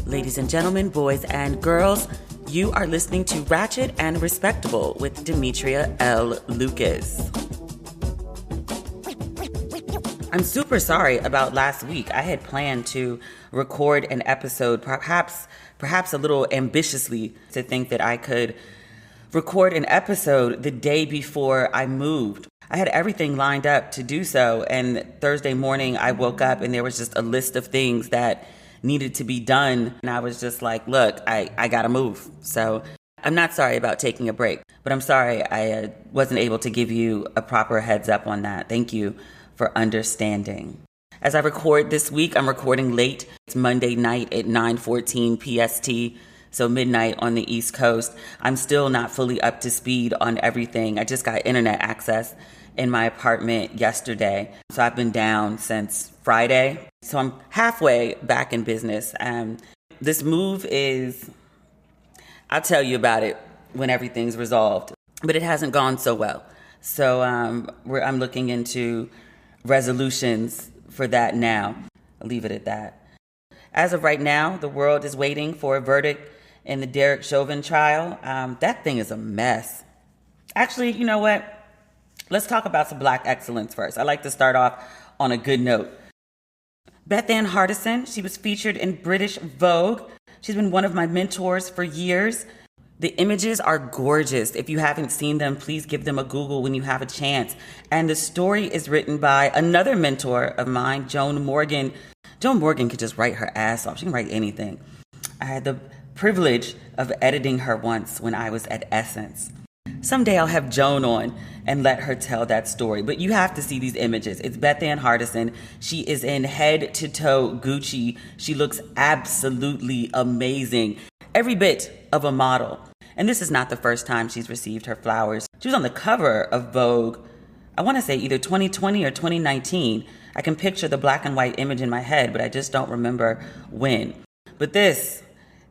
Ladies and gentlemen, boys and girls, you are listening to Ratchet and Respectable with Demetria L. Lucas. I'm super sorry about last week. I had planned to record an episode, perhaps a little ambitiously, to think that I could record an episode the day before I moved. I had everything lined up to do so, and Thursday morning I woke up and there was just a list of things that needed to be done, and I was just like, look, I gotta move. So I'm not sorry about taking a break, but I'm sorry I wasn't able to give you a proper heads up on that. Thank you for understanding. As I record this week, I'm recording late. It's Monday night at 9:14 PST, so midnight on the East Coast. I'm still not fully up to speed on everything. I just got internet access in my apartment yesterday, so I've been down since Friday. So I'm halfway back in business. This move is, I'll tell you about it when everything's resolved, but it hasn't gone so well. So I'm looking into resolutions for that now. I'll leave it at that. As of right now, the world is waiting for a verdict in the Derek Chauvin trial. That thing is a mess. Actually, you know what? Let's talk about some Black excellence first. I like to start off on a good note. Bethann Hardison, she was featured in British Vogue. She's been one of my mentors for years. The images are gorgeous. If you haven't seen them, please give them a Google when you have a chance. And the story is written by another mentor of mine, Joan Morgan. Joan Morgan could just write her ass off. She can write anything. I had the privilege of editing her once when I was at Essence. Someday I'll have Joan on and let her tell that story. But you have to see these images. It's Bethann Hardison. She is in head-to-toe Gucci. She looks absolutely amazing. Every bit of a model. And this is not the first time she's received her flowers. She was on the cover of Vogue, I want to say either 2020 or 2019. I can picture the black and white image in my head, but I just don't remember when. But this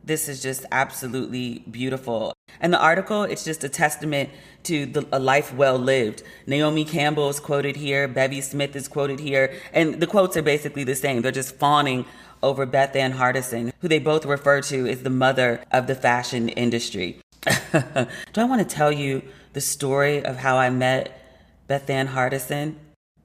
is just absolutely beautiful. And the article, it's just a testament to a life well lived. Naomi Campbell is quoted here. Bevy Smith is quoted here. And the quotes are basically the same. They're just fawning over Bethann Hardison, who they both refer to as the mother of the fashion industry. Do I want to tell you the story of how I met Bethann Hardison?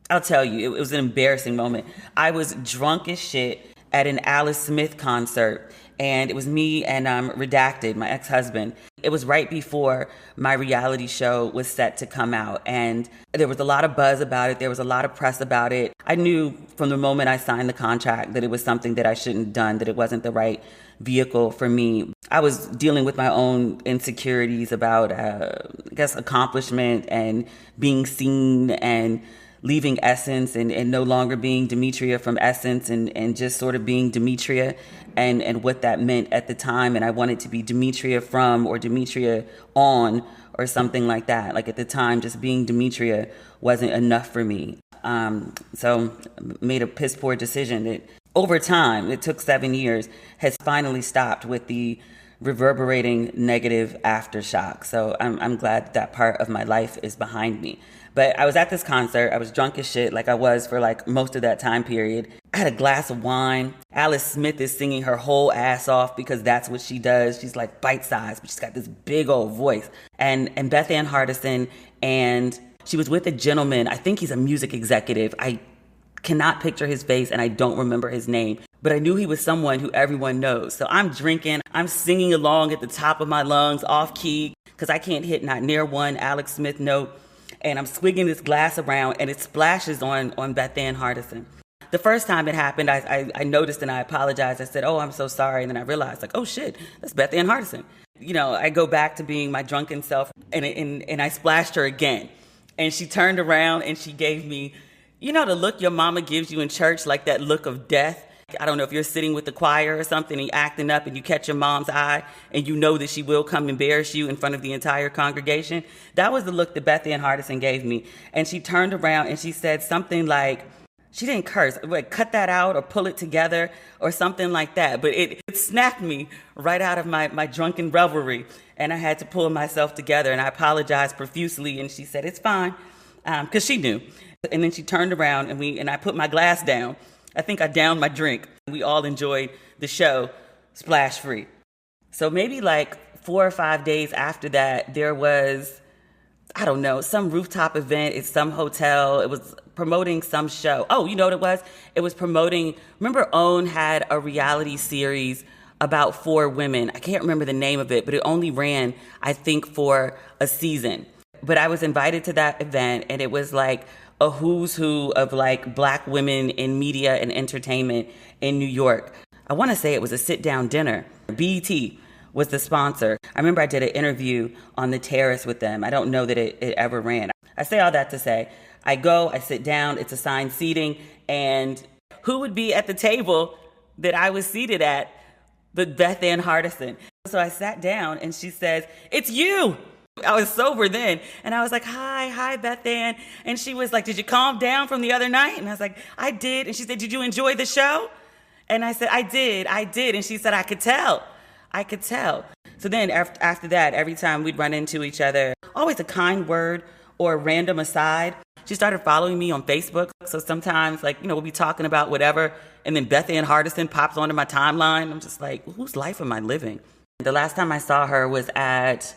I'll tell you, it was an embarrassing moment. I was drunk as shit at an Alice Smith concert, and it was me and Redacted, my ex-husband. It was right before my reality show was set to come out, and there was a lot of buzz about it. There was a lot of press about it. I knew from the moment I signed the contract that it was something that I shouldn't have done, that it wasn't the right vehicle for me. I was dealing with my own insecurities about, accomplishment and being seen and leaving Essence and no longer being Demetria from Essence and just sort of being Demetria and what that meant at the time. And I wanted to be Demetria from or Demetria on or something like that. Like at the time, just being Demetria wasn't enough for me. So made a piss poor decision that over time, it took 7 years, has finally stopped with the reverberating negative aftershock. So I'm glad that part of my life is behind me. But I was at this concert. I was drunk as shit, like I was for like most of that time period. I had a glass of wine. Alice Smith is singing her whole ass off because that's what she does. She's like bite-sized, but she's got this big old voice. And Bethann Hardison, and she was with a gentleman. I think he's a music executive. I cannot picture his face and I don't remember his name, but I knew he was someone who everyone knows. So I'm drinking, I'm singing along at the top of my lungs, off key, because I can't hit not near one Alex Smith note. And I'm swigging this glass around and it splashes on Bethann Hardison. The first time it happened, I noticed and I apologized. I said, oh, I'm so sorry. And then I realized, like, oh shit, that's Bethann Hardison. You know, I go back to being my drunken self and I splashed her again. And she turned around and she gave me, you know, the look your mama gives you in church, like that look of death. I don't know if you're sitting with the choir or something and you're acting up and you catch your mom's eye and you know that she will come embarrass you in front of the entire congregation. That was the look that Bethann Hardison gave me. And she turned around and she said something like, she didn't curse, like cut that out or pull it together or something like that. But it snapped me right out of my drunken revelry. And I had to pull myself together and I apologized profusely. And she said, it's fine, because she knew. And then she turned around and I put my glass down. I think I downed my drink. We all enjoyed the show. splash free. So maybe like 4 or 5 days after that, there was, I don't know, some rooftop event at some hotel. It was promoting some show. Oh, you know what it was? It was promoting, remember OWN had a reality series about 4 women. I can't remember the name of it, but it only ran, I think, for a season. But I was invited to that event, and it was like a who's who of like Black women in media and entertainment in New York. I want to say it was a sit-down dinner. BET was the sponsor. I remember I did an interview on the terrace with them. I don't know that it ever ran. I say all that to say, I go, I sit down, it's assigned seating, and who would be at the table that I was seated at but Bethann Hardison. So I sat down and she says, "It's you." I was sober then. And I was like, hi, Bethann. And she was like, "Did you calm down from the other night?" And I was like, "I did." And she said, "Did you enjoy the show?" And I said, I did. And she said, I could tell. So then after that, every time we'd run into each other, always a kind word or a random aside. She started following me on Facebook. So sometimes, like, we'll be talking about whatever, and then Bethann Hardison pops onto my timeline. I'm just like, whose life am I living? The last time I saw her was at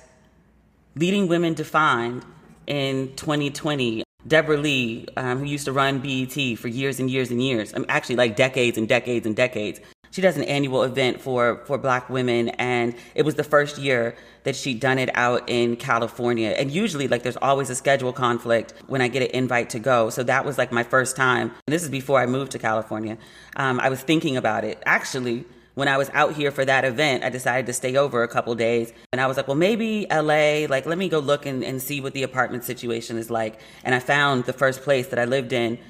Leading Women Defined in 2020. Deborah Lee, who used to run BET for years and years and years, actually like decades and decades and decades. She does an annual event for Black women, and it was the first year that she'd done it out in California. And usually, like, there's always a schedule conflict when I get an invite to go. So that was like my first time. And this is before I moved to California. I was thinking about it. Actually, when I was out here for that event, I decided to stay over a couple days. And I was like, well, maybe LA, like, let me go look and see what the apartment situation is like. And I found the first place that I lived in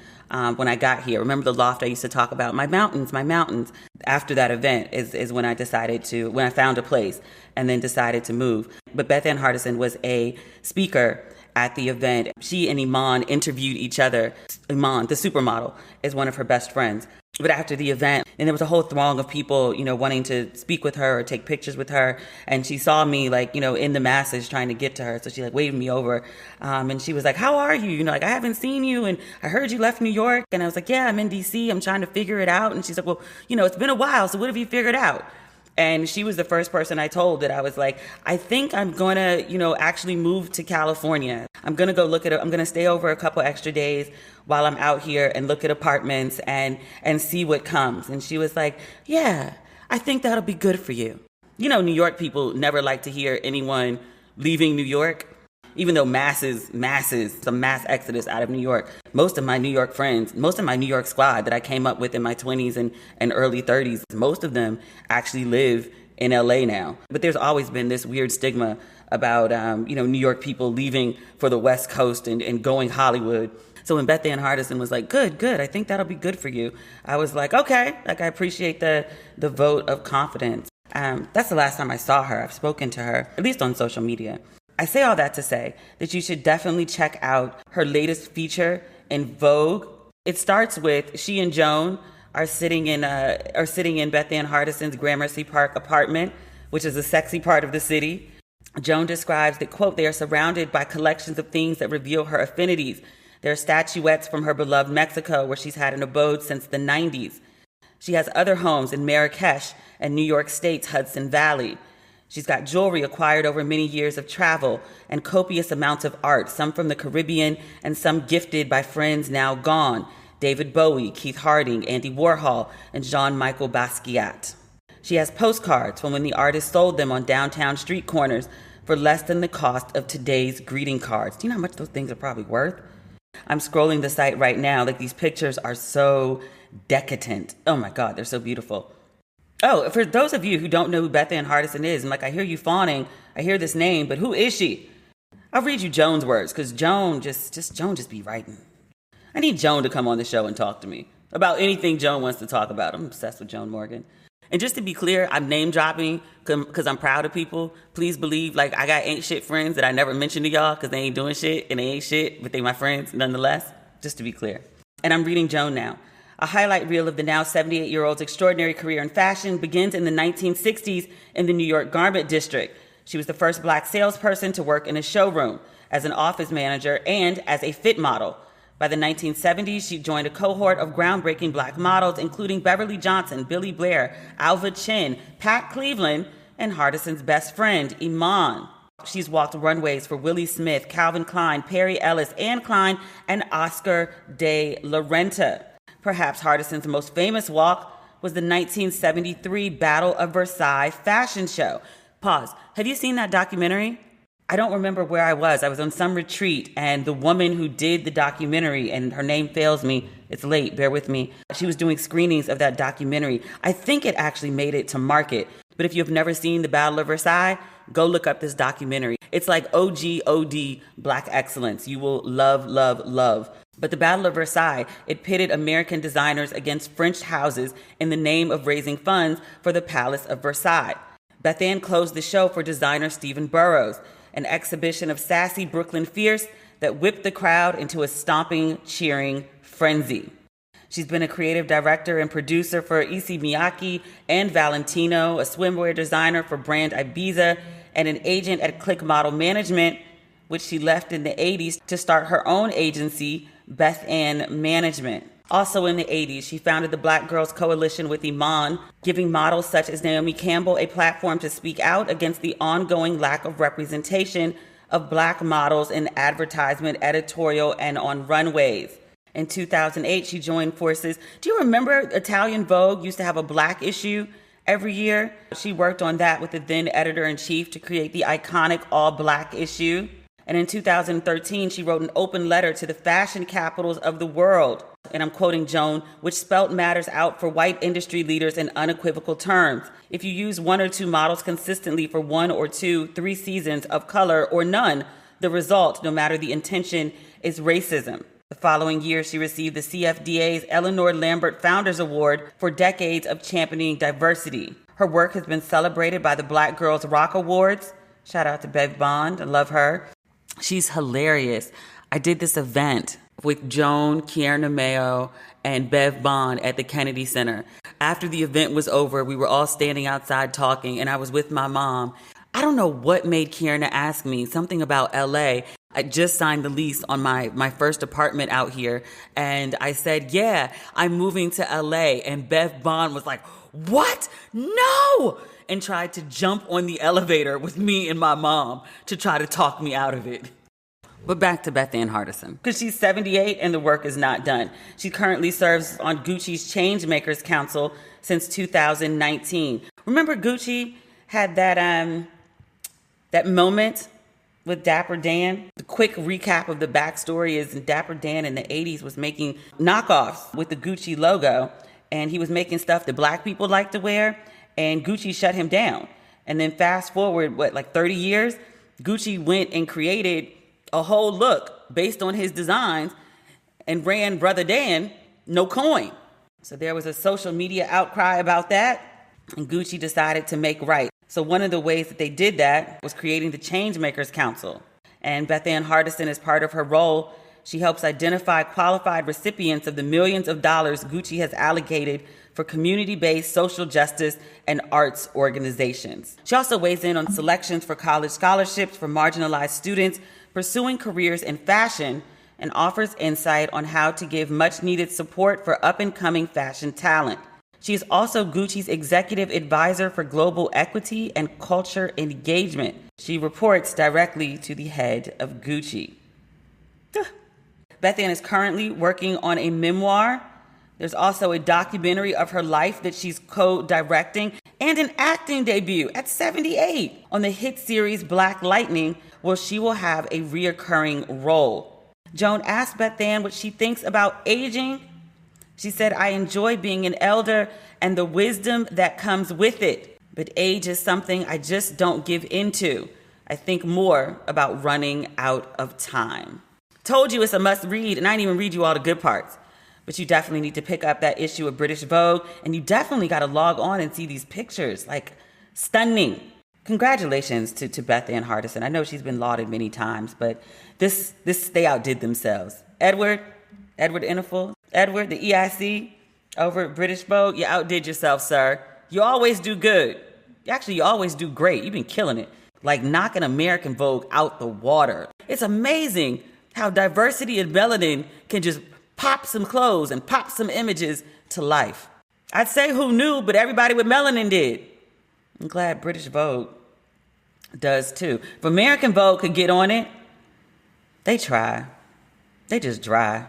when I got here. Remember the loft I used to talk about? My mountains. After that event is when I when I found a place and then decided to move. But Bethann Hardison was a speaker at the event. She and Iman interviewed each other. Iman, the supermodel, is one of her best friends. But after the event, and there was a whole throng of people, wanting to speak with her or take pictures with her. And she saw me, like, in the masses trying to get to her. So she, like, waved me over. And she was like, "How are you? Like, I haven't seen you. And I heard you left New York." And I was like, "Yeah, I'm in DC. I'm trying to figure it out." And she's like, "Well, it's been a while. So what have you figured out?" And she was the first person I told that I was like, I think I'm going to, actually move to California. I'm going to go look at it. I'm going to stay over a couple extra days while I'm out here and look at apartments and see what comes. And she was like, "Yeah, I think that'll be good for you." New York people never like to hear anyone leaving New York, even though some mass exodus out of New York. Most of my New York friends, most of my New York squad that I came up with in my 20s and early 30s, most of them actually live in LA now. But there's always been this weird stigma about, New York people leaving for the West Coast and going Hollywood. So when Bethann Hardison was like, good, I think that'll be good for you, I was like, okay, like, I appreciate the vote of confidence. That's the last time I saw her. I've spoken to her, at least on social media. I say all that to say that you should definitely check out her latest feature in Vogue. It starts with she and Joan are sitting in Bethann Hardison's Gramercy Park apartment, which is a sexy part of the city. Joan describes that, quote, "They are surrounded by collections of things that reveal her affinities. There are statuettes from her beloved Mexico, where she's had an abode since the 90s. She has other homes in Marrakesh and New York State's Hudson Valley. She's got jewelry acquired over many years of travel and copious amounts of art, some from the Caribbean and some gifted by friends now gone: David Bowie, Keith Harding, Andy Warhol, and Jean-Michel Basquiat. She has postcards from when the artist sold them on downtown street corners for less than the cost of today's greeting cards." Do you know how much those things are probably worth? I'm scrolling the site right now. Like, these pictures are so decadent. Oh my God, they're so beautiful. Oh, for those of you who don't know who Bethann Hardison is, and like, I hear you fawning, I hear this name, but who is she? I'll read you Joan's words, because Joan just be writing. I need Joan to come on the show and talk to me about anything Joan wants to talk about. I'm obsessed with Joan Morgan. And just to be clear, I'm name dropping because I'm proud of people. Please believe, like, I got ain't shit friends that I never mention to y'all because they ain't doing shit and they ain't shit, but they my friends nonetheless, just to be clear. And I'm reading Joan now. A highlight reel of the now 78-year-old's extraordinary career in fashion begins in the 1960s in the New York garment district. She was the first Black salesperson to work in a showroom, as an office manager, and as a fit model. By the 1970s, she joined a cohort of groundbreaking black models, including Beverly Johnson, Billy Blair, Alva Chin, Pat Cleveland, and Hardison's best friend, Iman. She's walked runways for Willie Smith, Calvin Klein, Perry Ellis, Anne Klein, and Oscar de la Renta. Perhaps Hardison's most famous walk was the 1973 Battle of Versailles fashion show. Pause. Have you seen that documentary? I don't remember where I was. I was on some retreat, and the woman who did the documentary, and her name fails me, it's late, bear with me. She was doing screenings of that documentary. I think it actually made it to market. But if you've never seen the Battle of Versailles, go look up this documentary. It's like OG Black excellence. You will love, love, love. But the Battle of Versailles, it pitted American designers against French houses in the name of raising funds for the Palace of Versailles. Bethann closed the show for designer Stephen Burrows, an exhibition of sassy Brooklyn fierce that whipped the crowd into a stomping, cheering frenzy. She's been a creative director and producer for Issey Miyake and Valentino, a swimwear designer for brand Ibiza, and an agent at Click Model Management, which she left in the 80s to start her own agency, Bethann Management. Also in the 80s, she founded the Black Girls Coalition with Iman, giving models such as Naomi Campbell a platform to speak out against the ongoing lack of representation of Black models in advertisement, editorial, and on runways. In 2008, she joined forces. Do you remember Italian Vogue used to have a Black issue every year? She worked on that with the then editor-in-chief to create the iconic all-Black issue. And in 2013, she wrote an open letter to the fashion capitals of the world, and I'm quoting Joan, which spelt matters out for white industry leaders in unequivocal terms. If you use one or two models consistently for 1 or 2, 3 seasons of color or none, the result, no matter the intention, is racism. The following year, she received the CFDA's Eleanor Lambert Founders Award for decades of championing diversity. Her work has been celebrated by the Black Girls Rock Awards. Shout out to Bev Bond, I love her. She's hilarious. I did this event with Joan, Kierna Mayo, and Bev Bond at the Kennedy Center. After the event was over, we were all standing outside talking, and I was with my mom. I don't know what made Kierna ask me something about LA. I just signed the lease on my first apartment out here, and I said, yeah, I'm moving to LA, and Bev Bond was like, what? No! And tried to jump on the elevator with me and my mom to try to talk me out of it. But back to Bethann Hardison, because she's 78 and the work is not done. She currently serves on Gucci's Changemakers Council since 2019. Remember Gucci had that moment with Dapper Dan? The quick recap of the backstory is Dapper Dan in the 80s was making knockoffs with the Gucci logo, and he was making stuff that Black people like to wear, and Gucci shut him down. And then fast forward, 30 years? Gucci went and created a whole look based on his designs and ran Brother Dan no coin. So there was a social media outcry about that, and Gucci decided to make right. So one of the ways that they did that was creating the Changemakers Council. And Bethann Hardison, as part of her role, she helps identify qualified recipients of the millions of dollars Gucci has allocated for community-based social justice and arts organizations. She also weighs in on selections for college scholarships for marginalized students pursuing careers in fashion, and offers insight on how to give much-needed support for up-and-coming fashion talent. She is also Gucci's executive advisor for global equity and culture engagement. She reports directly to the head of Gucci. Bethann is currently working on a memoir. There's also a documentary of her life that she's co-directing, and an acting debut at 78 on the hit series Black Lightning, where she will have a reoccurring role. Joan asked Bethann what she thinks about aging. She said, I enjoy being an elder and the wisdom that comes with it, but age is something I just don't give into. I think more about running out of time. Told you it's a must read, and I didn't even read you all the good parts. But you definitely need to pick up that issue of British Vogue, and you definitely got to log on and see these pictures. Like, stunning. Congratulations to Bethann Hardison. I know she's been lauded many times, but they outdid themselves. Edward Innifel, Edward, the EIC over at British Vogue, you outdid yourself, sir. You always do good. Actually, you always do great. You've been killing it. Like knocking American Vogue out the water. It's amazing How diversity and melanin can just pop some clothes and pop some images to life. I'd say who knew, but everybody with melanin did. I'm glad British Vogue does too. If American Vogue could get on it, they try. They just dry.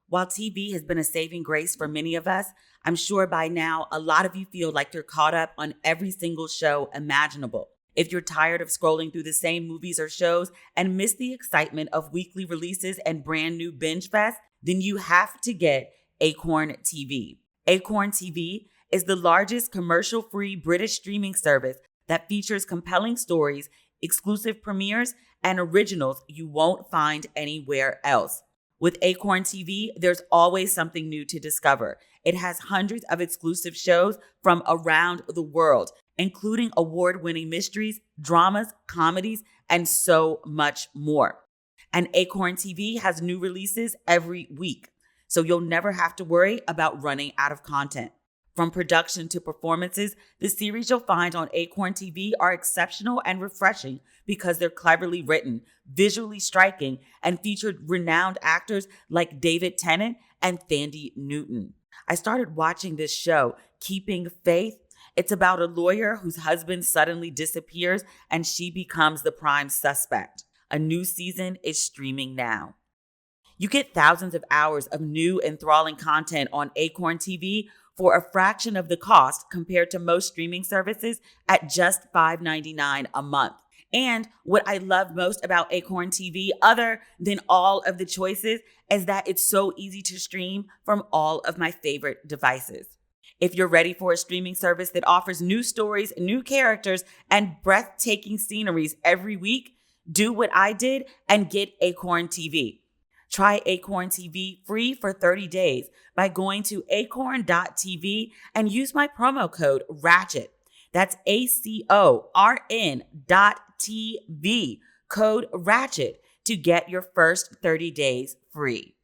While TV has been a saving grace for many of us, I'm sure by now a lot of you feel like you're caught up on every single show imaginable. If you're tired of scrolling through the same movies or shows and miss the excitement of weekly releases and brand new binge fest, then you have to get Acorn TV. Acorn TV is the largest commercial-free British streaming service that features compelling stories, exclusive premieres, and originals you won't find anywhere else. With Acorn TV, there's always something new to discover. It has hundreds of exclusive shows from around the world, including award-winning mysteries, dramas, comedies, and so much more. And Acorn TV has new releases every week, so you'll never have to worry about running out of content. From production to performances, the series you'll find on Acorn TV are exceptional and refreshing because they're cleverly written, visually striking, and featured renowned actors like David Tennant and Thandie Newton. I started watching this show, Keeping Faith. It's about a lawyer whose husband suddenly disappears and she becomes the prime suspect. A new season is streaming now. You get thousands of hours of new enthralling content on Acorn TV for a fraction of the cost compared to most streaming services at just $5.99 a month. And what I love most about Acorn TV, other than all of the choices, is that it's so easy to stream from all of my favorite devices. If you're ready for a streaming service that offers new stories, new characters, and breathtaking sceneries every week, do what I did and get Acorn TV. Try Acorn TV free for 30 days by going to acorn.tv and use my promo code RATCHET. That's ACORN.TV, code RATCHET, to get your first 30 days free.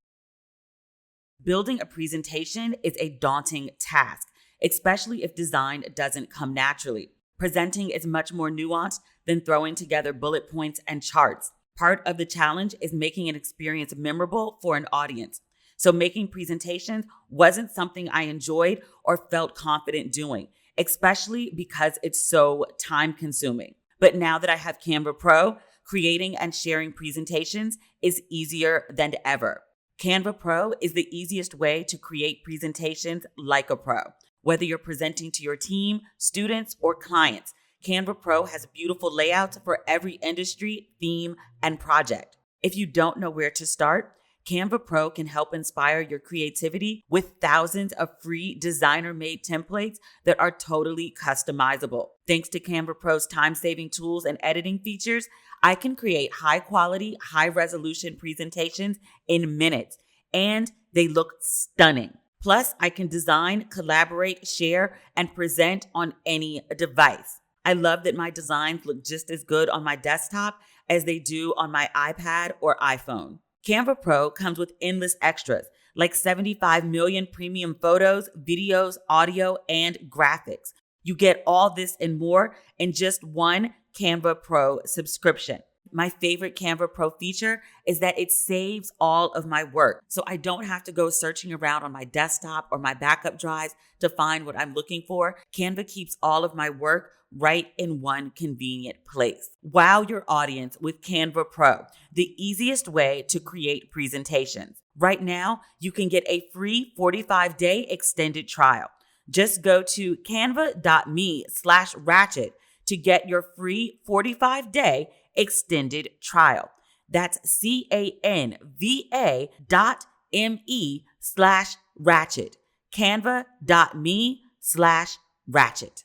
Building a presentation is a daunting task, especially if design doesn't come naturally. Presenting is much more nuanced than throwing together bullet points and charts. Part of the challenge is making an experience memorable for an audience. So making presentations wasn't something I enjoyed or felt confident doing, especially because it's so time-consuming. But now that I have Canva Pro, creating and sharing presentations is easier than ever. Canva Pro is the easiest way to create presentations like a pro. Whether you're presenting to your team, students, or clients, Canva Pro has beautiful layouts for every industry, theme, and project. If you don't know where to start, Canva Pro can help inspire your creativity with thousands of free designer-made templates that are totally customizable. Thanks to Canva Pro's time-saving tools and editing features, I can create high-quality, high-resolution presentations in minutes, and they look stunning. Plus, I can design, collaborate, share, and present on any device. I love that my designs look just as good on my desktop as they do on my iPad or iPhone. Canva Pro comes with endless extras, like 75 million premium photos, videos, audio, and graphics. You get all this and more in just one Canva Pro subscription. My favorite Canva Pro feature is that it saves all of my work, so I don't have to go searching around on my desktop or my backup drives to find what I'm looking for. Canva keeps all of my work right in one convenient place. Wow your audience with Canva Pro, the easiest way to create presentations. Right now, you can get a free 45-day extended trial. Just go to canva.me/ratchet to get your free 45-day extended trial. That's canva.me/ratchet. Canva.me/ratchet.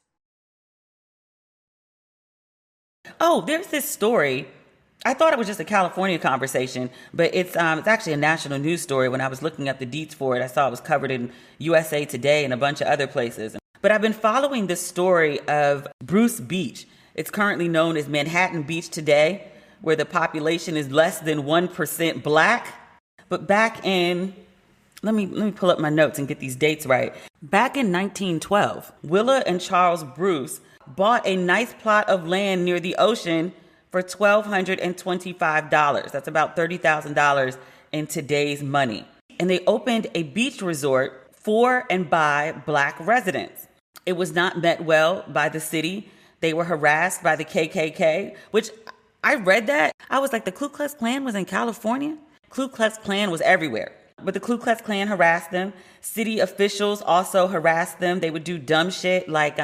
Oh, there's this story. I thought it was just a California conversation, but it's actually a national news story. When I was looking up the deets for it, I saw it was covered in USA Today and a bunch of other places. But I've been following this story of Bruce Beach. It's currently known as Manhattan Beach today, where the population is less than 1% Black. But back in, let me pull up my notes and get these dates right. Back in 1912, Willa and Charles Bruce bought a nice plot of land near the ocean for $1,225. That's about $30,000 in today's money. And they opened a beach resort for and by Black residents. It was not met well by the city. They were harassed by the KKK, which I read that. I was like, the Ku Klux Klan was in California? Ku Klux Klan was everywhere. But the Ku Klux Klan harassed them. City officials also harassed them. They would do dumb shit like,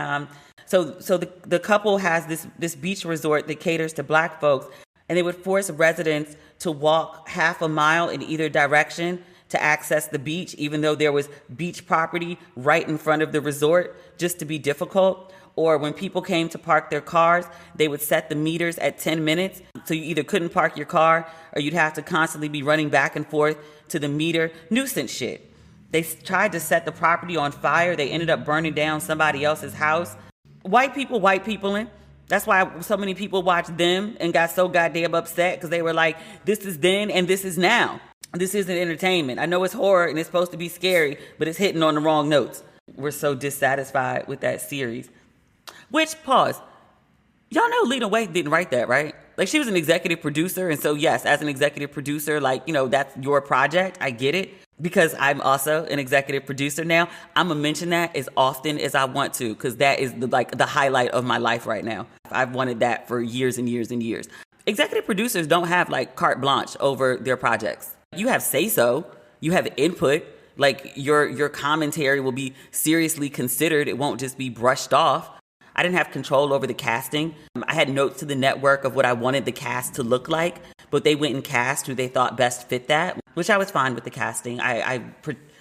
so the couple has this beach resort that caters to Black folks, and they would force residents to walk half a mile in either direction to access the beach, even though there was beach property right in front of the resort, just to be difficult. Or when people came to park their cars, they would set the meters at 10 minutes. So you either couldn't park your car or you'd have to constantly be running back and forth to the meter. Nuisance shit. They tried to set the property on fire. They ended up burning down somebody else's house. White people in. That's why so many people watched them and got so goddamn upset, because they were like, this is then and this is now. This isn't entertainment. I know it's horror and it's supposed to be scary, but it's hitting on the wrong notes. We're so dissatisfied with that series. Which, pause, y'all know Lena Waithe didn't write that, right? Like, she was an executive producer. And so, yes, as an executive producer, like, you know, that's your project. I get it. Because I'm also an executive producer now, I'm going to mention that as often as I want to, because that is the highlight of my life right now. I've wanted that for years and years and years. Executive producers don't have like carte blanche over their projects. You have say-so, you have input, like your commentary will be seriously considered. It won't just be brushed off. I didn't have control over the casting. I had notes to the network of what I wanted the cast to look like, but they went and cast who they thought best fit that, which I was fine with the casting. I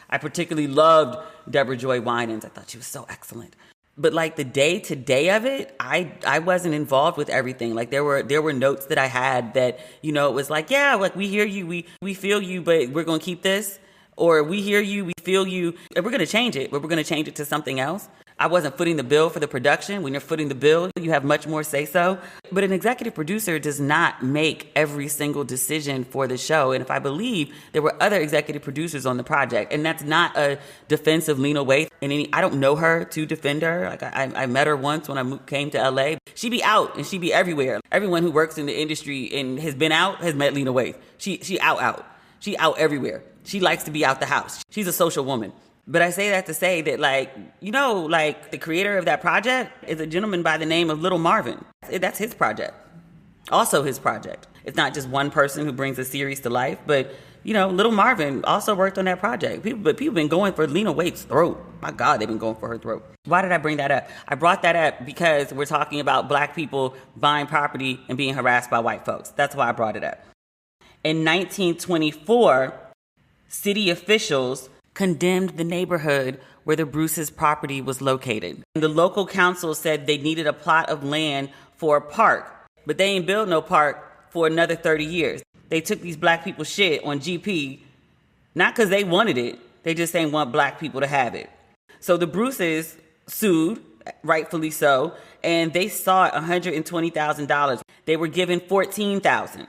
particularly loved Deborah Joy Winans. I thought she was so excellent. But like the day-to-day of it, I wasn't involved with everything. Like there were notes that I had that, you know, it was like, yeah, like we hear you, we feel you, but we're going to keep this. Or we hear you, we feel you, and we're going to change it, but we're going to change it to something else. I wasn't footing the bill for the production. When you're footing the bill, you have much more say-so. But an executive producer does not make every single decision for the show. And if I believe there were other executive producers on the project, and that's not a defense of Lena Waithe. I don't know her to defend her. Like I met her once when I came to LA. She be out and she be everywhere. Everyone who works in the industry and has been out has met Lena Waithe. She out. She out everywhere. She likes to be out the house. She's a social woman. But I say that to say that, like, you know, like the creator of that project is a gentleman by the name of Little Marvin. That's his project. Also his project. It's not just one person who brings a series to life, but, you know, Little Marvin also worked on that project. People been going for Lena Waithe's throat. My God, they've been going for her throat. Why did I bring that up? I brought that up because we're talking about Black people buying property and being harassed by white folks. That's why I brought it up. In 1924, city officials condemned the neighborhood where the Bruce's property was located. And the local council said they needed a plot of land for a park, but they ain't built no park for another 30 years. They took these Black people shit on GP, not because they wanted it, they just ain't want Black people to have it. So the Bruces sued, rightfully so, and they sought $120,000. They were given $14,000.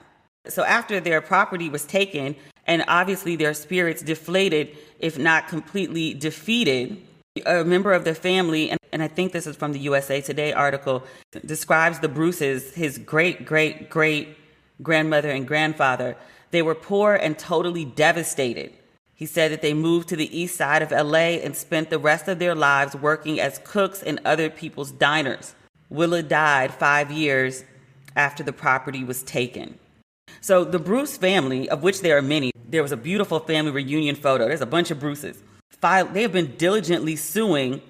So after their property was taken, and obviously their spirits deflated, if not completely defeated, a member of their family, and I think this is from the USA Today article, describes the Bruces, his great-great-great-grandmother and grandfather. They were poor and totally devastated. He said that they moved to the east side of LA and spent the rest of their lives working as cooks in other people's diners. Willa died 5 years after the property was taken. So the Bruce family, of which there are many, there was a beautiful family reunion photo. There's a bunch of Bruces. They have been diligently suing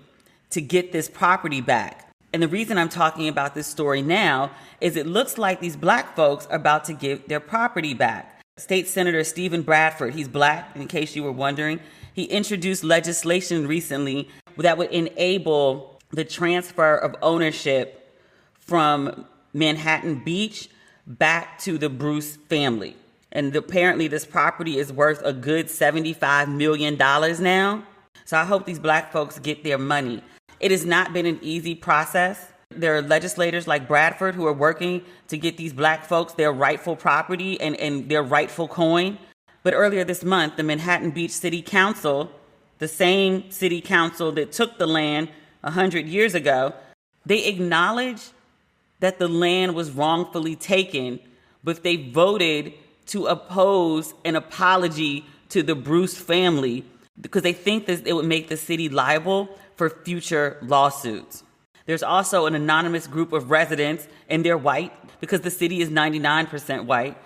to get this property back. And the reason I'm talking about this story now is it looks like these Black folks are about to give their property back. State Senator Stephen Bradford, he's Black, in case you were wondering, he introduced legislation recently that would enable the transfer of ownership from Manhattan Beach back to the Bruce family. And apparently this property is worth a good $75 million now. So I hope these Black folks get their money. It has not been an easy process. There are legislators like Bradford who are working to get these Black folks their rightful property and their rightful coin. But earlier this month, the Manhattan Beach City Council, the same city council that took the land 100 years ago, they acknowledged that the land was wrongfully taken, but they voted to oppose an apology to the Bruce family because they think that it would make the city liable for future lawsuits. There's also an anonymous group of residents, and they're white because the city is 99% white.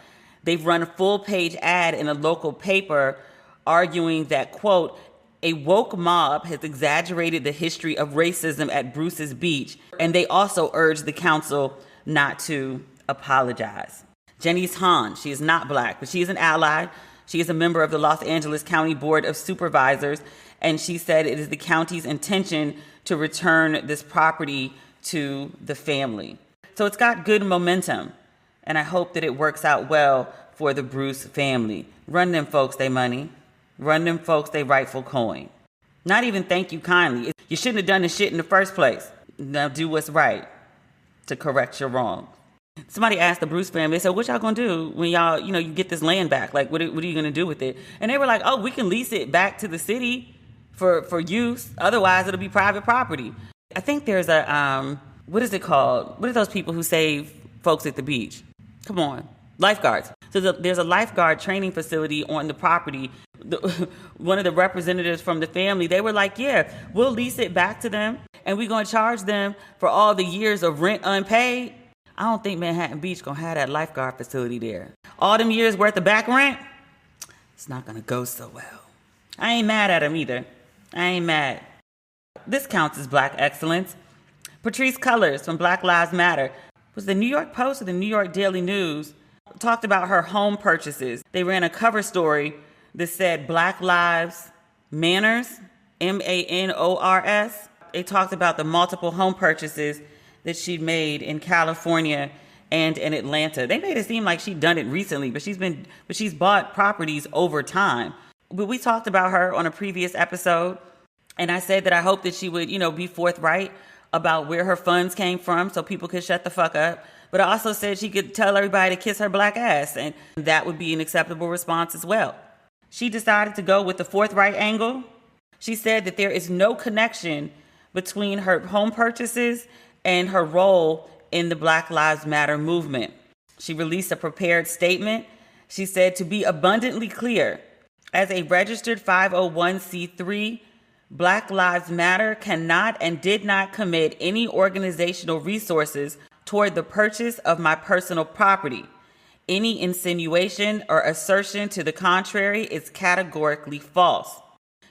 They've run a full-page ad in a local paper arguing that, quote, a woke mob has exaggerated the history of racism at Bruce's Beach, and they also urge the council not to apologize. Janice Hahn, she is not black, but she is an ally. She is a member of the Los Angeles County Board of Supervisors, and she said it is the county's intention to return this property to the family. So it's got good momentum, and I hope that it works out well for the Bruce family. Run them folks they money. Run them folks they rightful coin. Not even thank you kindly. You shouldn't have done this shit in the first place. Now do what's right to correct your wrongs. Somebody asked the Bruce family, they said, what y'all gonna do when y'all, you get this land back? Like, what are you gonna do with it? And they were like, oh, we can lease it back to the city for use. Otherwise, it'll be private property. I think there's a, what is it called? What are those people who save folks at the beach? Come on. Lifeguards. So there's a lifeguard training facility on the property. One of the representatives from the family, they were like, yeah, we'll lease it back to them, and we're going to charge them for all the years of rent unpaid. I don't think Manhattan Beach going to have that lifeguard facility there. All them years worth of back rent, it's not going to go so well. I ain't mad at them either. I ain't mad. This counts as black excellence. Patrisse Cullors from Black Lives Matter, was the New York Post or the New York Daily News, talked about her home purchases. They ran a cover story that said Black Lives Manners, M-A-N-O-R-S. They talked about the multiple home purchases that she made in California and in Atlanta. They made it seem like she'd done it recently, but she's bought properties over time. But we talked about her on a previous episode, and I said that I hope that she would, be forthright about where her funds came from so people could shut the fuck up. But I also said she could tell everybody to kiss her black ass, and that would be an acceptable response as well. She decided to go with the forthright angle. She said that there is no connection between her home purchases and her role in the Black Lives Matter movement. She released a prepared statement. She said, to be abundantly clear, as a registered 501c3, Black Lives Matter cannot and did not commit any organizational resources toward the purchase of my personal property. Any insinuation or assertion to the contrary is categorically false.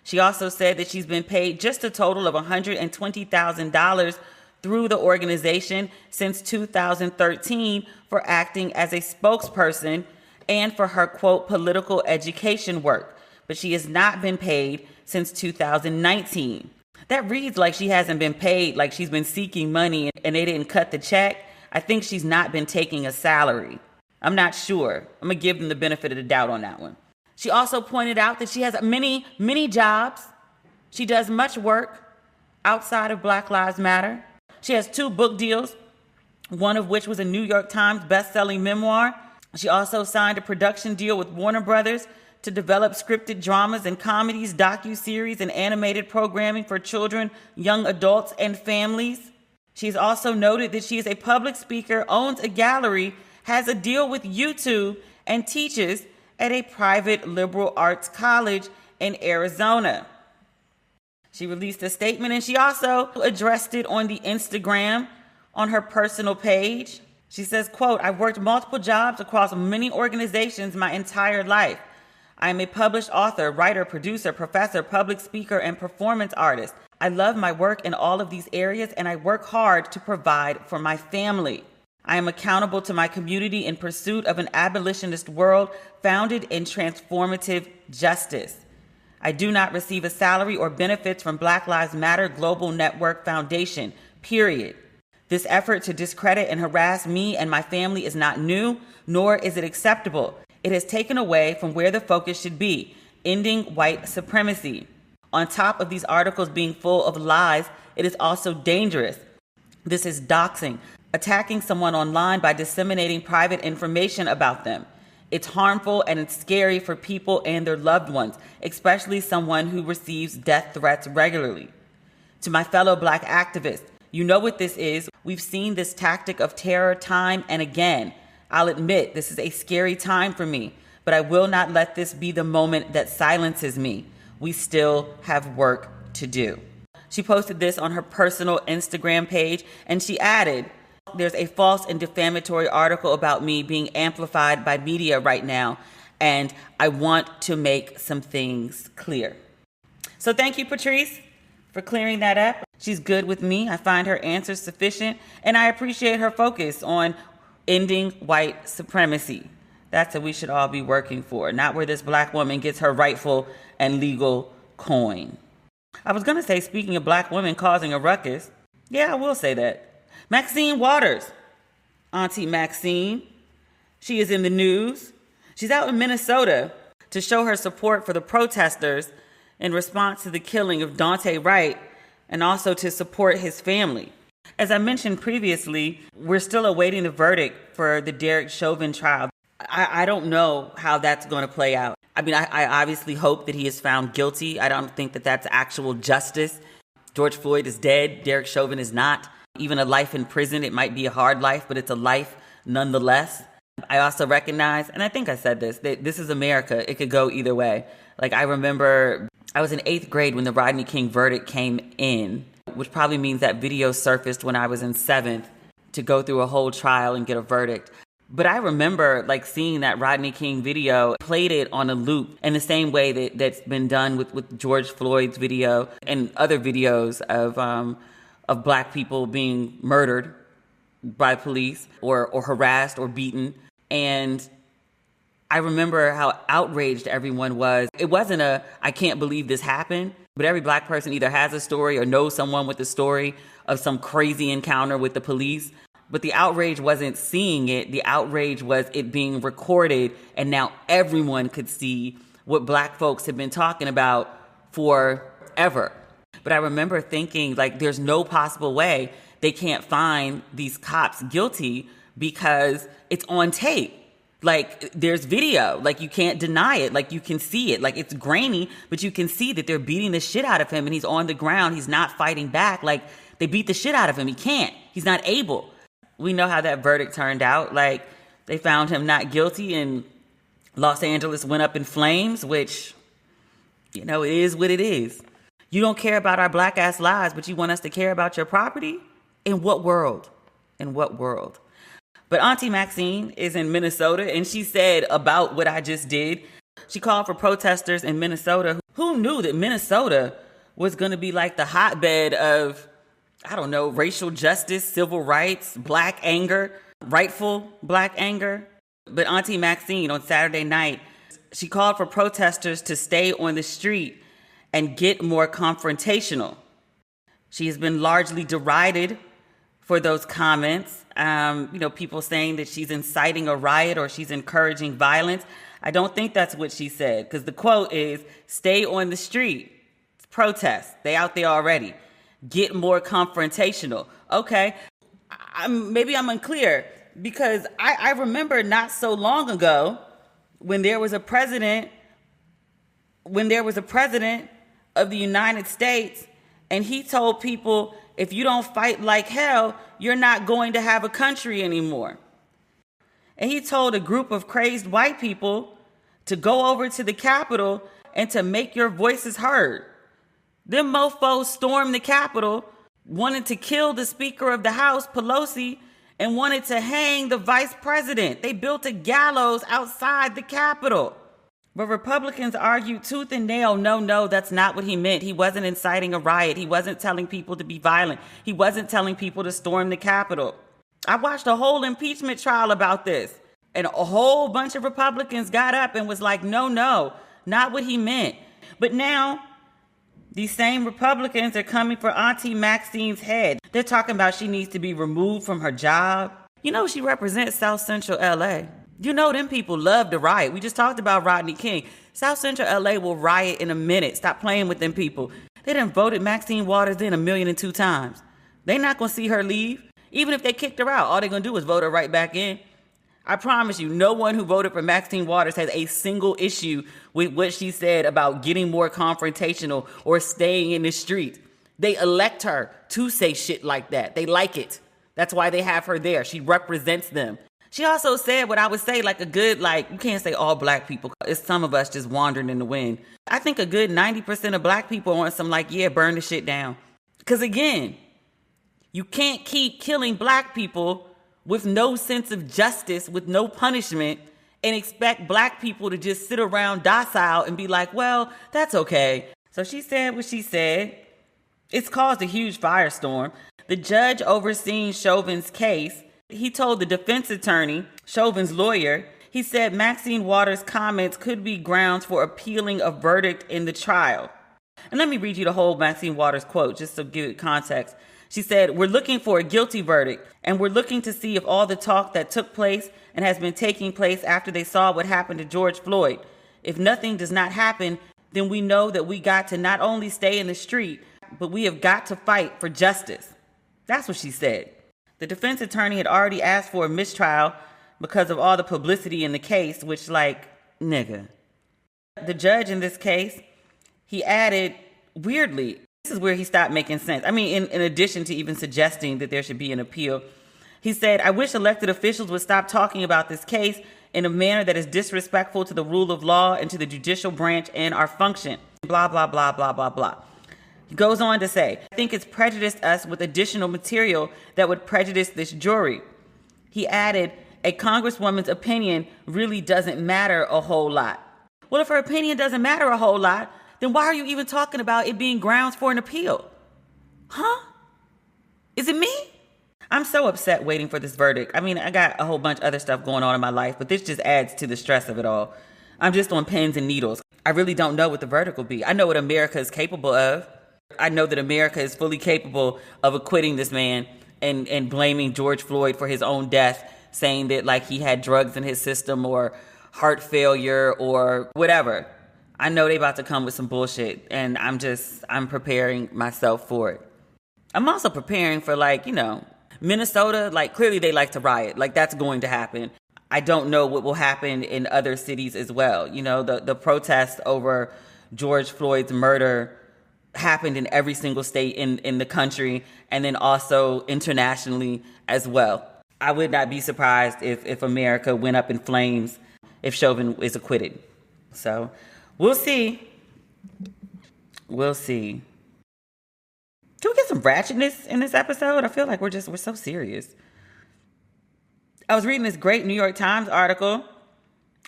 She also said that she's been paid just a total of $120,000 through the organization since 2013 for acting as a spokesperson and for her, quote, political education work. But she has not been paid since 2019. That reads like she hasn't been paid, like she's been seeking money and they didn't cut the check. I think she's not been taking a salary. I'm not sure. I'm going to give them the benefit of the doubt on that one. She also pointed out that she has many, many jobs. She does much work outside of Black Lives Matter. She has 2 book deals, one of which was a New York Times best-selling memoir. She also signed a production deal with Warner Brothers to develop scripted dramas and comedies, docuseries, and animated programming for children, young adults, and families. She's also noted that she is a public speaker, owns a gallery, has a deal with YouTube, and teaches at a private liberal arts college in Arizona. She released a statement, and she also addressed it on the Instagram on her personal page. She says, quote, I've worked multiple jobs across many organizations my entire life. I am a published author, writer, producer, professor, public speaker, and performance artist. I love my work in all of these areas, and I work hard to provide for my family. I am accountable to my community in pursuit of an abolitionist world founded in transformative justice. I do not receive a salary or benefits from Black Lives Matter Global Network Foundation, period. This effort to discredit and harass me and my family is not new, nor is it acceptable. It has taken away from where the focus should be, ending white supremacy. On top of these articles being full of lies, it is also dangerous. This is doxing, attacking someone online by disseminating private information about them. It's harmful and it's scary for people and their loved ones, especially someone who receives death threats regularly. To my fellow Black activists, You know what this is. We've seen this tactic of terror time and again. I'll admit this is a scary time for me, but I will not let this be the moment that silences me. We still have work to do. She posted this on her personal Instagram page, and she added, there's a false and defamatory article about me being amplified by media right now, and I want to make some things clear. So thank you, Patrice, for clearing that up. She's good with me. I find her answers sufficient, and I appreciate her focus on ending white supremacy. That's what we should all be working for, not where this black woman gets her rightful and legal coin. I was going to say, speaking of black women causing a ruckus, yeah, I will say that. Maxine Waters, Auntie Maxine, she is in the news. She's out in Minnesota to show her support for the protesters in response to the killing of Daunte Wright and also to support his family. As I mentioned previously, we're still awaiting the verdict for the Derek Chauvin trial. I don't know how that's going to play out. I mean, I obviously hope that he is found guilty. I don't think that that's actual justice. George Floyd is dead. Derek Chauvin is not. Even a life in prison, it might be a hard life, but it's a life nonetheless. I also recognize, and I think I said this, that this is America. It could go either way. Like, I remember I was in 8th grade when the Rodney King verdict came in, which probably means that video surfaced when I was in 7th to go through a whole trial and get a verdict. But I remember like seeing that Rodney King video, played it on a loop in the same way that's been done with George Floyd's video and other videos of black people being murdered by police or harassed or beaten. And I remember how outraged everyone was. It wasn't I can't believe this happened, but every black person either has a story or knows someone with a story of some crazy encounter with the police. But the outrage wasn't seeing it. The outrage was it being recorded, and now everyone could see what black folks have been talking about forever. But I remember thinking, like, there's no possible way they can't find these cops guilty because it's on tape. Like, there's video. Like, you can't deny it. Like, you can see it. Like, it's grainy, but you can see that they're beating the shit out of him, and he's on the ground. He's not fighting back. Like, they beat the shit out of him. He can't. He's not able. We know how that verdict turned out. Like, they found him not guilty, and Los Angeles went up in flames, which, you know, it is what it is. You don't care about our black ass lives, but you want us to care about your property? In what world? In what world? But Auntie Maxine is in Minnesota, and she said about what I just did. She called for protesters in Minnesota. Who knew that Minnesota was going to be like the hotbed of, I don't know, racial justice, civil rights, black anger, rightful black anger? But Auntie Maxine on Saturday night, she called for protesters to stay on the street and get more confrontational. She has been largely derided for those comments. People saying that she's inciting a riot or she's encouraging violence. I don't think that's what she said, because the quote is, stay on the street. It's protest. They out there already. Get more confrontational. Okay. Maybe I'm unclear, because I remember not so long ago when there was a president of the United States, and he told people, if you don't fight like hell, you're not going to have a country anymore. And he told a group of crazed white people to go over to the Capitol and to make your voices heard. Them mofos stormed the Capitol, wanted to kill the Speaker of the House, Pelosi, and wanted to hang the Vice President. They built a gallows outside the Capitol. But Republicans argued tooth and nail, no, that's not what he meant. He wasn't inciting a riot. He wasn't telling people to be violent. He wasn't telling people to storm the Capitol. I watched a whole impeachment trial about this, and a whole bunch of Republicans got up and was like, no, not what he meant. But now, these same Republicans are coming for Auntie Maxine's head. They're talking about she needs to be removed from her job. You know, she represents South Central LA. You know, them people love to riot. We just talked about Rodney King. South Central LA will riot in a minute. Stop playing with them people. They done voted Maxine Waters in 1,000,002 times. They not going to see her leave. Even if they kicked her out, all they're going to do is vote her right back in. I promise you, no one who voted for Maxine Waters has a single issue with what she said about getting more confrontational or staying in the street. They elect her to say shit like that. They like it. That's why they have her there. She represents them. She also said what I would say, like a good, like, you can't say all black people. It's some of us just wandering in the wind. I think a good 90% of black people want some like, yeah, burn the shit down. Because again, you can't keep killing black people with no sense of justice, with no punishment, and expect black people to just sit around docile and be like, well, that's okay. So she said what she said. It's caused a huge firestorm. The judge overseeing Chauvin's case, he told the defense attorney, Chauvin's lawyer, he said Maxine Waters' comments could be grounds for appealing a verdict in the trial. And let me read you the whole Maxine Waters quote, just to give it context. She said, we're looking for a guilty verdict, and we're looking to see if all the talk that took place and has been taking place after they saw what happened to George Floyd. If nothing does not happen, then we know that we got to not only stay in the street, but we have got to fight for justice. That's what she said. The defense attorney had already asked for a mistrial because of all the publicity in the case, which, like, nigga. The judge in this case, he added, weirdly, this is where he stopped making sense. I mean, in addition to even suggesting that there should be an appeal, he said, I wish elected officials would stop talking about this case in a manner that is disrespectful to the rule of law and to the judicial branch and our function. Blah, blah, blah, blah, blah, blah. He goes on to say, I think it's prejudiced us with additional material that would prejudice this jury. He added, a congresswoman's opinion really doesn't matter a whole lot. Well, if her opinion doesn't matter a whole lot, then why are you even talking about it being grounds for an appeal? Huh? Is it me? I'm so upset waiting for this verdict. I mean, I got a whole bunch of other stuff going on in my life, but this just adds to the stress of it all. I'm just on pins and needles. I really don't know what the verdict will be. I know what America is capable of. I know that America is fully capable of acquitting this man and blaming George Floyd for his own death, saying that like he had drugs in his system or heart failure or whatever. I know they about to come with some bullshit, and I'm preparing myself for it. I'm also preparing for, like, you know, Minnesota, like, clearly they like to riot. Like, that's going to happen. I don't know what will happen in other cities as well. You know, the protest over George Floyd's murder happened in every single state in the country, and then also internationally as well. I would not be surprised if America went up in flames if Chauvin is acquitted. So we'll see. We'll see. Can we get some ratchetness in this episode? I feel like we're so serious. I was reading this great New York Times article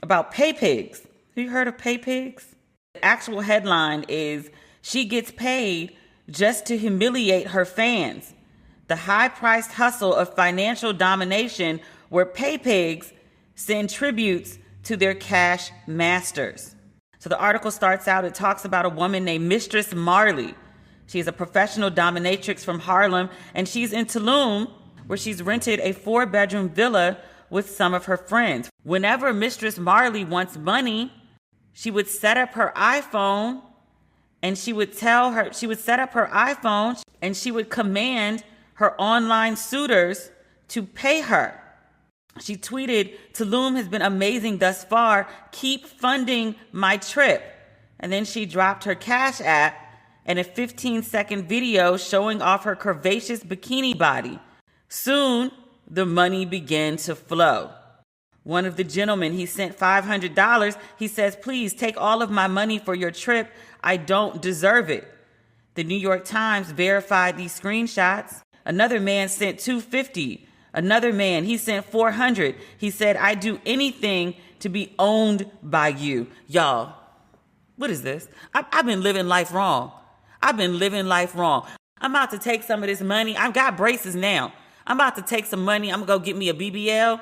about pay pigs. Have you heard of pay pigs? The actual headline is, she gets paid just to humiliate her fans. The high-priced hustle of financial domination where pay pigs send tributes to their cash masters. So the article starts out, it talks about a woman named Mistress Marley. She's a professional dominatrix from Harlem, and she's in Tulum, where she's rented a 4-bedroom villa with some of her friends. Whenever Mistress Marley wants money, she would set up her iPhone, and she would set up her iPhone, and she would command her online suitors to pay her. She tweeted, Tulum has been amazing thus far. Keep funding my trip. And then she dropped her Cash App and a 15-second video showing off her curvaceous bikini body. Soon, the money began to flow. One of the gentlemen, he sent $500. He says, please take all of my money for your trip. I don't deserve it. The New York Times verified these screenshots. Another man sent $250. Another man, he sent $400. He said, I do anything to be owned by you. Y'all, what is this? I've been living life wrong. I'm about to take some of this money. I've got braces now. I'm about to take some money. I'm going to go get me a BBL.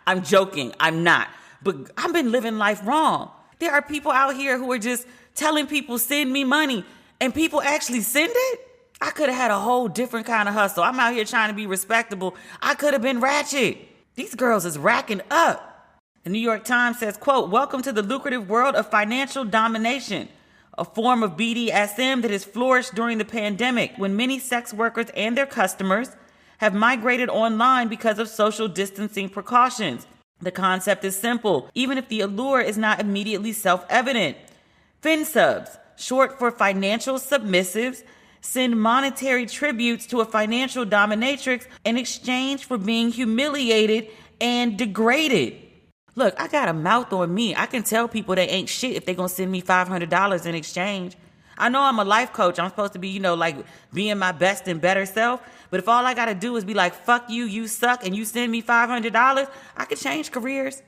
I'm joking. I'm not. But I've been living life wrong. There are people out here who are just telling people, send me money. And people actually send it? I could have had a whole different kind of hustle. I'm out here trying to be respectable. I could have been ratchet. These girls is racking up. The New York Times says, quote, welcome to the lucrative world of financial domination, a form of BDSM that has flourished during the pandemic when many sex workers and their customers have migrated online because of social distancing precautions. The concept is simple, even if the allure is not immediately self-evident. FinSubs, short for financial submissives, send monetary tributes to a financial dominatrix in exchange for being humiliated and degraded. Look, I got a mouth on me. I can tell people they ain't shit if they gonna send me $500 in exchange. I know I'm a life coach. I'm supposed to be, like being my best and better self. But if all I gotta do is be like, fuck you, you suck, and you send me $500, I could change careers.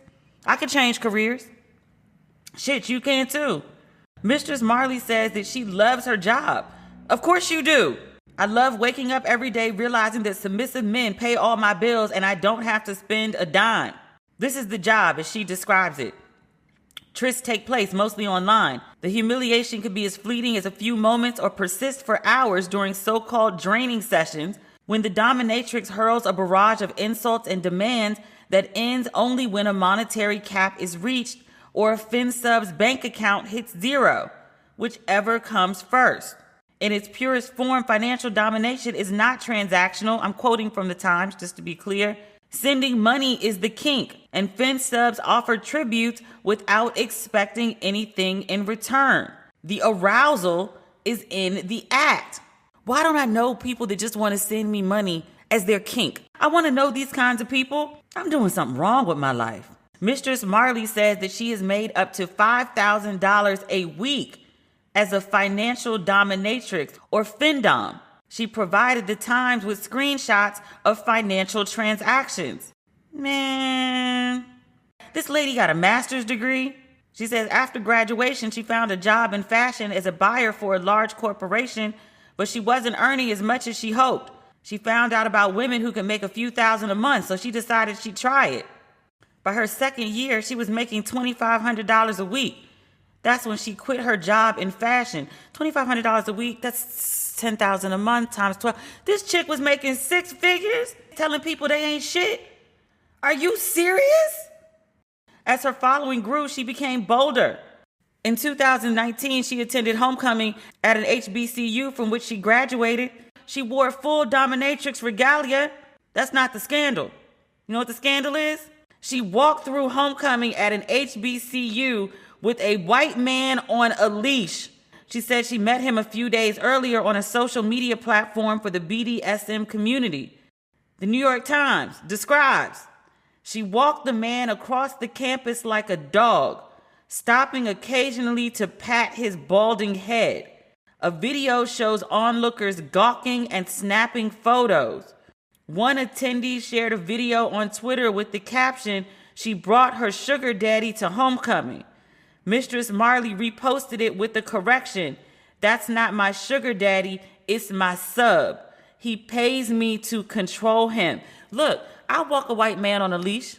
Shit, you can too. Mistress Marley says that she loves her job. Of course you do. I love waking up every day realizing that submissive men pay all my bills and I don't have to spend a dime. This is the job as she describes it. Trysts take place mostly online. The humiliation could be as fleeting as a few moments or persist for hours during so-called draining sessions when the dominatrix hurls a barrage of insults and demands that ends only when a monetary cap is reached or a FinSub's bank account hits zero, whichever comes first. In its purest form, financial domination is not transactional. I'm quoting from the Times, just to be clear. Sending money is the kink, and FinSubs offer tributes without expecting anything in return. The arousal is in the act. Why don't I know people that just want to send me money as their kink? I want to know these kinds of people. I'm doing something wrong with my life. Mistress Marley says that she has made up to $5,000 a week as a financial dominatrix or FinDom. She provided the Times with screenshots of financial transactions. Man, this lady got a master's degree. She says after graduation, she found a job in fashion as a buyer for a large corporation, but she wasn't earning as much as she hoped. She found out about women who can make a few thousand a month, so she decided she'd try it. By her second year, she was making $2,500 a week. That's when she quit her job in fashion. $2,500 a week, that's $10,000 a month times 12. This chick was making six figures, telling people they ain't shit. Are you serious? As her following grew, she became bolder. In 2019, she attended homecoming at an HBCU from which she graduated. She wore full dominatrix regalia. That's not the scandal. You know what the scandal is? She walked through homecoming at an HBCU with a white man on a leash. She said she met him a few days earlier on a social media platform for the BDSM community. The New York Times describes, she walked the man across the campus like a dog, stopping occasionally to pat his balding head. A video shows onlookers gawking and snapping photos. One attendee shared a video on Twitter with the caption, "She brought her sugar daddy to homecoming." Mistress Marley reposted it with the correction, "That's not my sugar daddy, it's my sub. He pays me to control him." Look, I walk a white man on a leash.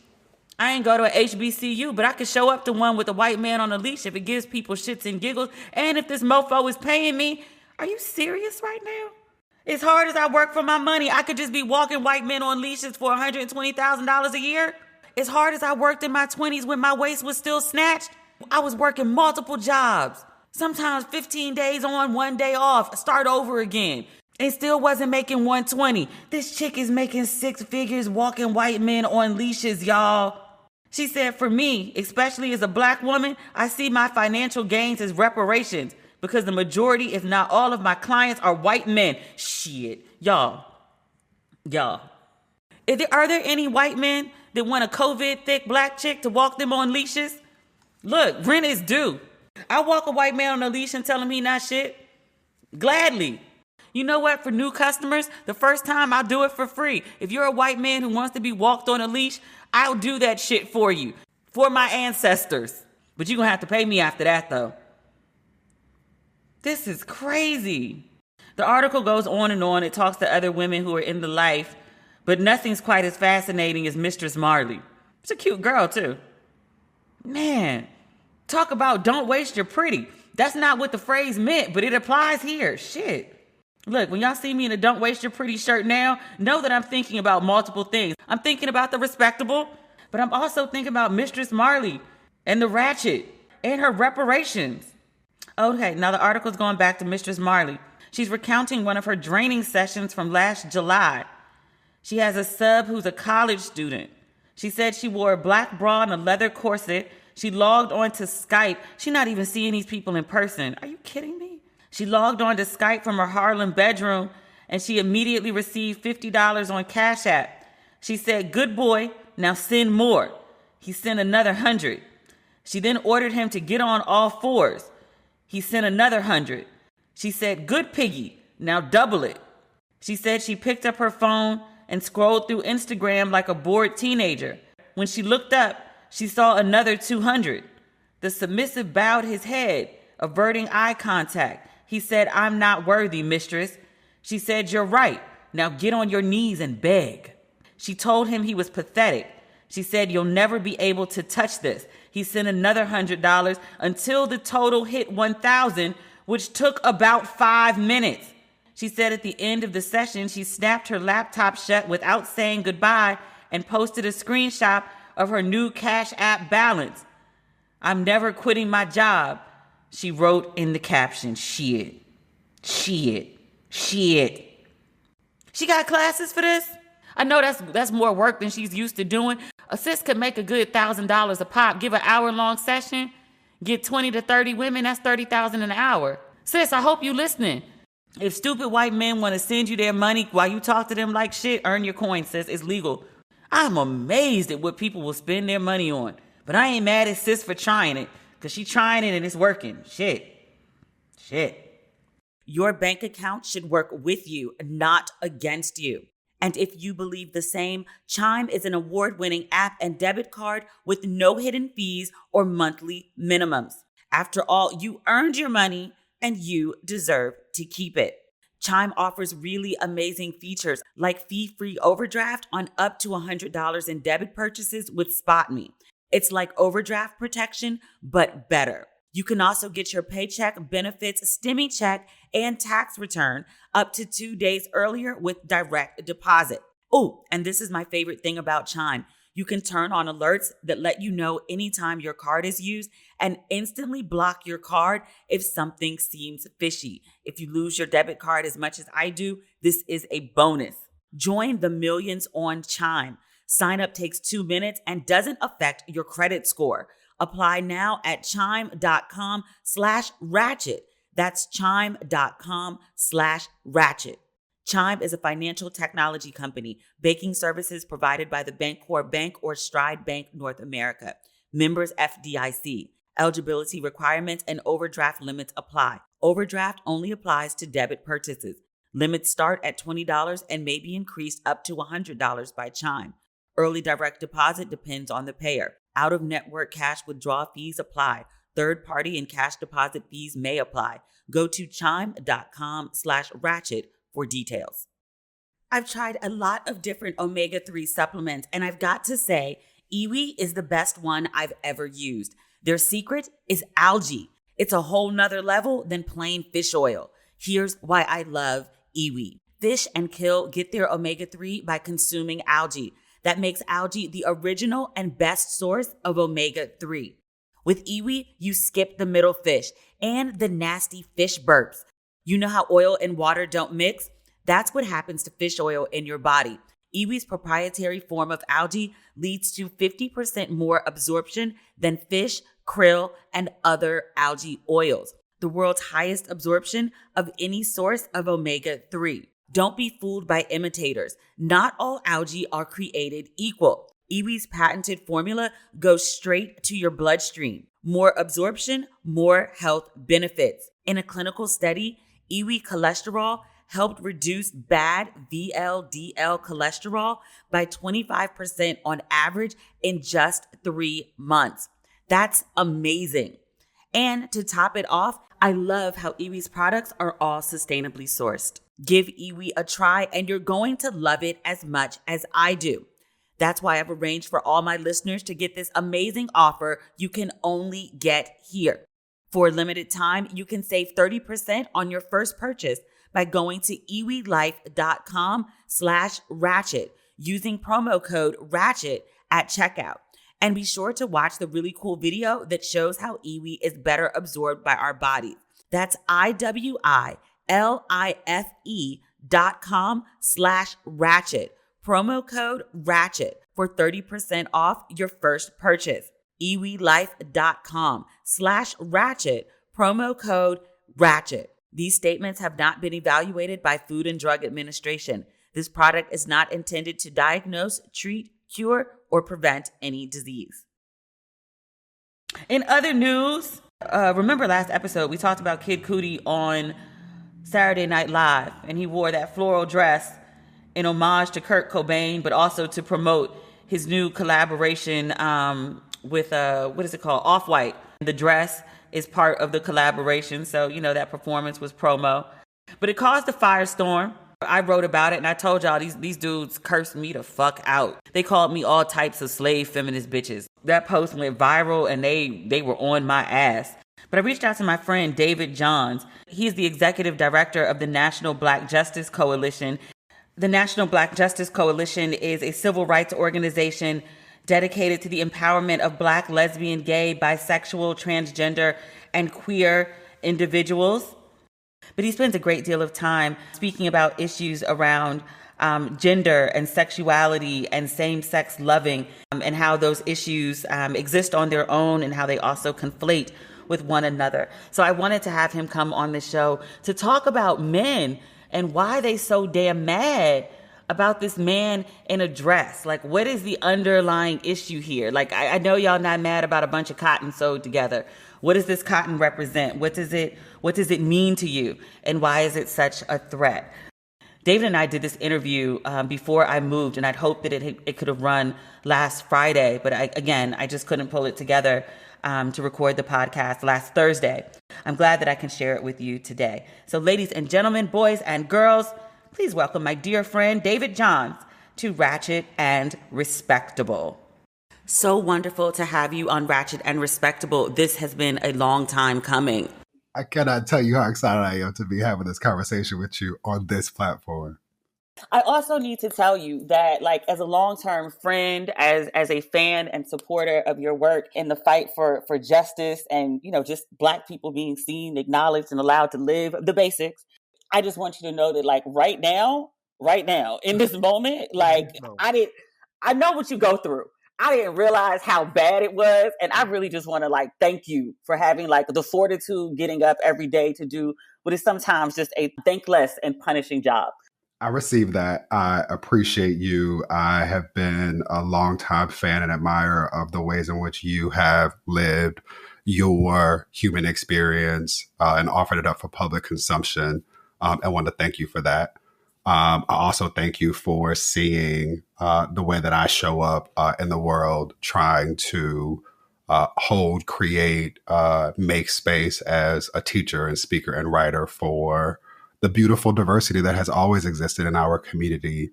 I ain't go to a HBCU, but I could show up to one with a white man on a leash if it gives people shits and giggles. And if this mofo is paying me, are you serious right now? As hard as I work for my money, I could just be walking white men on leashes for $120,000 a year. As hard as I worked in my 20s when my waist was still snatched, I was working multiple jobs, sometimes 15 days on, 1 day off, start over again, and still wasn't making 120. This chick is making six figures walking white men on leashes, y'all. She said, for me, especially as a black woman, I see my financial gains as reparations because the majority, if not all of my clients are white men. Shit, y'all. Are there any white men that want a COVID thick black chick to walk them on leashes? Look, rent is due. I walk a white man on a leash and tell him he not shit. Gladly. You know what? For new customers, the first time I'll do it for free. If you're a white man who wants to be walked on a leash, I'll do that shit for you. For my ancestors. But you're going to have to pay me after that, though. This is crazy. The article goes on and on. It talks to other women who are in the life, but nothing's quite as fascinating as Mistress Marley. She's a cute girl, too. Man, talk about don't waste your pretty. That's not what the phrase meant, but it applies here. Shit. Look, when y'all see me in a don't waste your pretty shirt now, know that I'm thinking about multiple things. I'm thinking about the respectable, but I'm also thinking about Mistress Marley and the Ratchet and her reparations. Okay, now the article's going back to Mistress Marley. She's recounting one of her draining sessions from last July. She has a sub who's a college student. She said she wore a black bra and a leather corset. She logged on to Skype. She's not even seeing these people in person. Are you kidding me? She logged on to Skype from her Harlem bedroom, and she immediately received $50 on Cash App. She said, "Good boy, now send more." He sent another 100. She then ordered him to get on all fours. He sent another 100. She said, "Good piggy, now double it." She said she picked up her phone and scrolled through Instagram like a bored teenager. When she looked up, she saw another 200. The submissive bowed his head, averting eye contact. He said, "I'm not worthy, mistress." She said, "You're right. Now get on your knees and beg." She told him he was pathetic. She said, "You'll never be able to touch this." He sent another $100 until the total hit 1,000, which took about 5 minutes. She said at the end of the session, she snapped her laptop shut without saying goodbye and posted a screenshot of her new Cash App balance. "I'm never quitting my job," she wrote in the caption. Shit. She got classes for this? I know that's more work than she's used to doing. A sis could make a good $1,000 a pop, give an hour-long session, get 20 to 30 women, that's $30,000 an hour. Sis, I hope you listening. If stupid white men want to send you their money while you talk to them like shit, earn your coin, sis. It's legal. I'm amazed at what people will spend their money on. But I ain't mad at sis for trying it, because she trying it and it's working. Shit. Your bank account should work with you, not against you. And if you believe the same, Chime is an award-winning app and debit card with no hidden fees or monthly minimums. After all, you earned your money and you deserve to keep it. Chime offers really amazing features like fee-free overdraft on up to $100 in debit purchases with SpotMe. It's like overdraft protection, but better. You can also get your paycheck, benefits, STEMI check, and tax return up to 2 days earlier with direct deposit. Oh, and this is my favorite thing about Chime. You can turn on alerts that let you know anytime your card is used and instantly block your card if something seems fishy. If you lose your debit card as much as I do, this is a bonus. Join the millions on Chime. Sign up takes 2 minutes and doesn't affect your credit score. Apply now at chime.com/ratchet. That's chime.com/ratchet. Chime is a financial technology company. Banking services provided by the Bancorp Bank or Stride Bank North America. Members FDIC. Eligibility requirements and overdraft limits apply. Overdraft only applies to debit purchases. Limits start at $20 and may be increased up to $100 by Chime. Early direct deposit depends on the payer. Out-of-network cash withdrawal fees apply. Third-party and cash deposit fees may apply. Go to chime.com/ratchet for details. I've tried a lot of different omega-3 supplements, and I've got to say, Iwi is the best one I've ever used. Their secret is algae. It's a whole nother level than plain fish oil. Here's why I love Iwi. Fish and krill get their omega-3 by consuming algae. That makes algae the original and best source of omega-3. With Iwi, you skip the middle fish and the nasty fish burps. You know how oil and water don't mix? That's what happens to fish oil in your body. Iwi's proprietary form of algae leads to 50% more absorption than fish, krill, and other algae oils. The world's highest absorption of any source of omega-3. Don't be fooled by imitators. Not all algae are created equal. Iwi's patented formula goes straight to your bloodstream. More absorption, more health benefits. In a clinical study, Iwi cholesterol helped reduce bad VLDL cholesterol by 25% on average in just 3 months. That's amazing. And to top it off, I love how Iwi's products are all sustainably sourced. Give Iwi a try and you're going to love it as much as I do. That's why I've arranged for all my listeners to get this amazing offer you can only get here. For a limited time, you can save 30% on your first purchase by going to iwilife.com/ratchet using promo code RATCHET at checkout. And be sure to watch the really cool video that shows how Iwi is better absorbed by our bodies. That's iwilife.com/ratchet. Promo code RATCHET for 30% off your first purchase. iwilife.com/ratchet, promo code RATCHET. These statements have not been evaluated by Food and Drug Administration. This product is not intended to diagnose, treat, cure, or prevent any disease. In other news, remember last episode we talked about Kid Cudi on Saturday Night Live, and he wore that floral dress in homage to Kurt Cobain, but also to promote his new collaboration with what is it called? Off-White. The dress is part of the collaboration, so that performance was promo. But it caused a firestorm. I wrote about it, and I told y'all these dudes cursed me the fuck out. They called me all types of slave feminist bitches. That post went viral, and they were on my ass. But I reached out to my friend David Johns. He's the executive director of the National Black Justice Coalition. The National Black Justice Coalition is a civil rights organization dedicated to the empowerment of Black, lesbian, gay, bisexual, transgender, and queer individuals. But he spends a great deal of time speaking about issues around gender and sexuality and same-sex loving, and how those issues exist on their own and how they also conflate with one another. So I wanted to have him come on the show to talk about men and why they so damn mad about this man in a dress. Like, what is the underlying issue here? Like, I know y'all not mad about a bunch of cotton sewed together. What does this cotton represent? What does it mean to you? And why is it such a threat? David and I did this interview before I moved, and I'd hoped that it could have run last Friday, but I just couldn't pull it together to record the podcast last Thursday. I'm glad that I can share it with you today. So ladies and gentlemen, boys and girls, please welcome my dear friend David Johns to Ratchet and Respectable. So wonderful to have you on Ratchet and Respectable. This has been a long time coming. I cannot tell you how excited I am to be having this conversation with you on this platform. I also need to tell you that, like, as a long-term friend, as a fan and supporter of your work in the fight for justice and, just Black people being seen, acknowledged, and allowed to live, the basics, I just want you to know that, like, right now, in this moment, like, I know what you go through. I didn't realize how bad it was. And I really just want to, like, thank you for having, like, the fortitude, getting up every day to do what is sometimes just a thankless and punishing job. I received that. I appreciate you. I have been a longtime fan and admirer of the ways in which you have lived your human experience and offered it up for public consumption. I want to thank you for that. I also thank you for seeing the way that I show up in the world, trying to hold, create, make space as a teacher and speaker and writer for the beautiful diversity that has always existed in our community,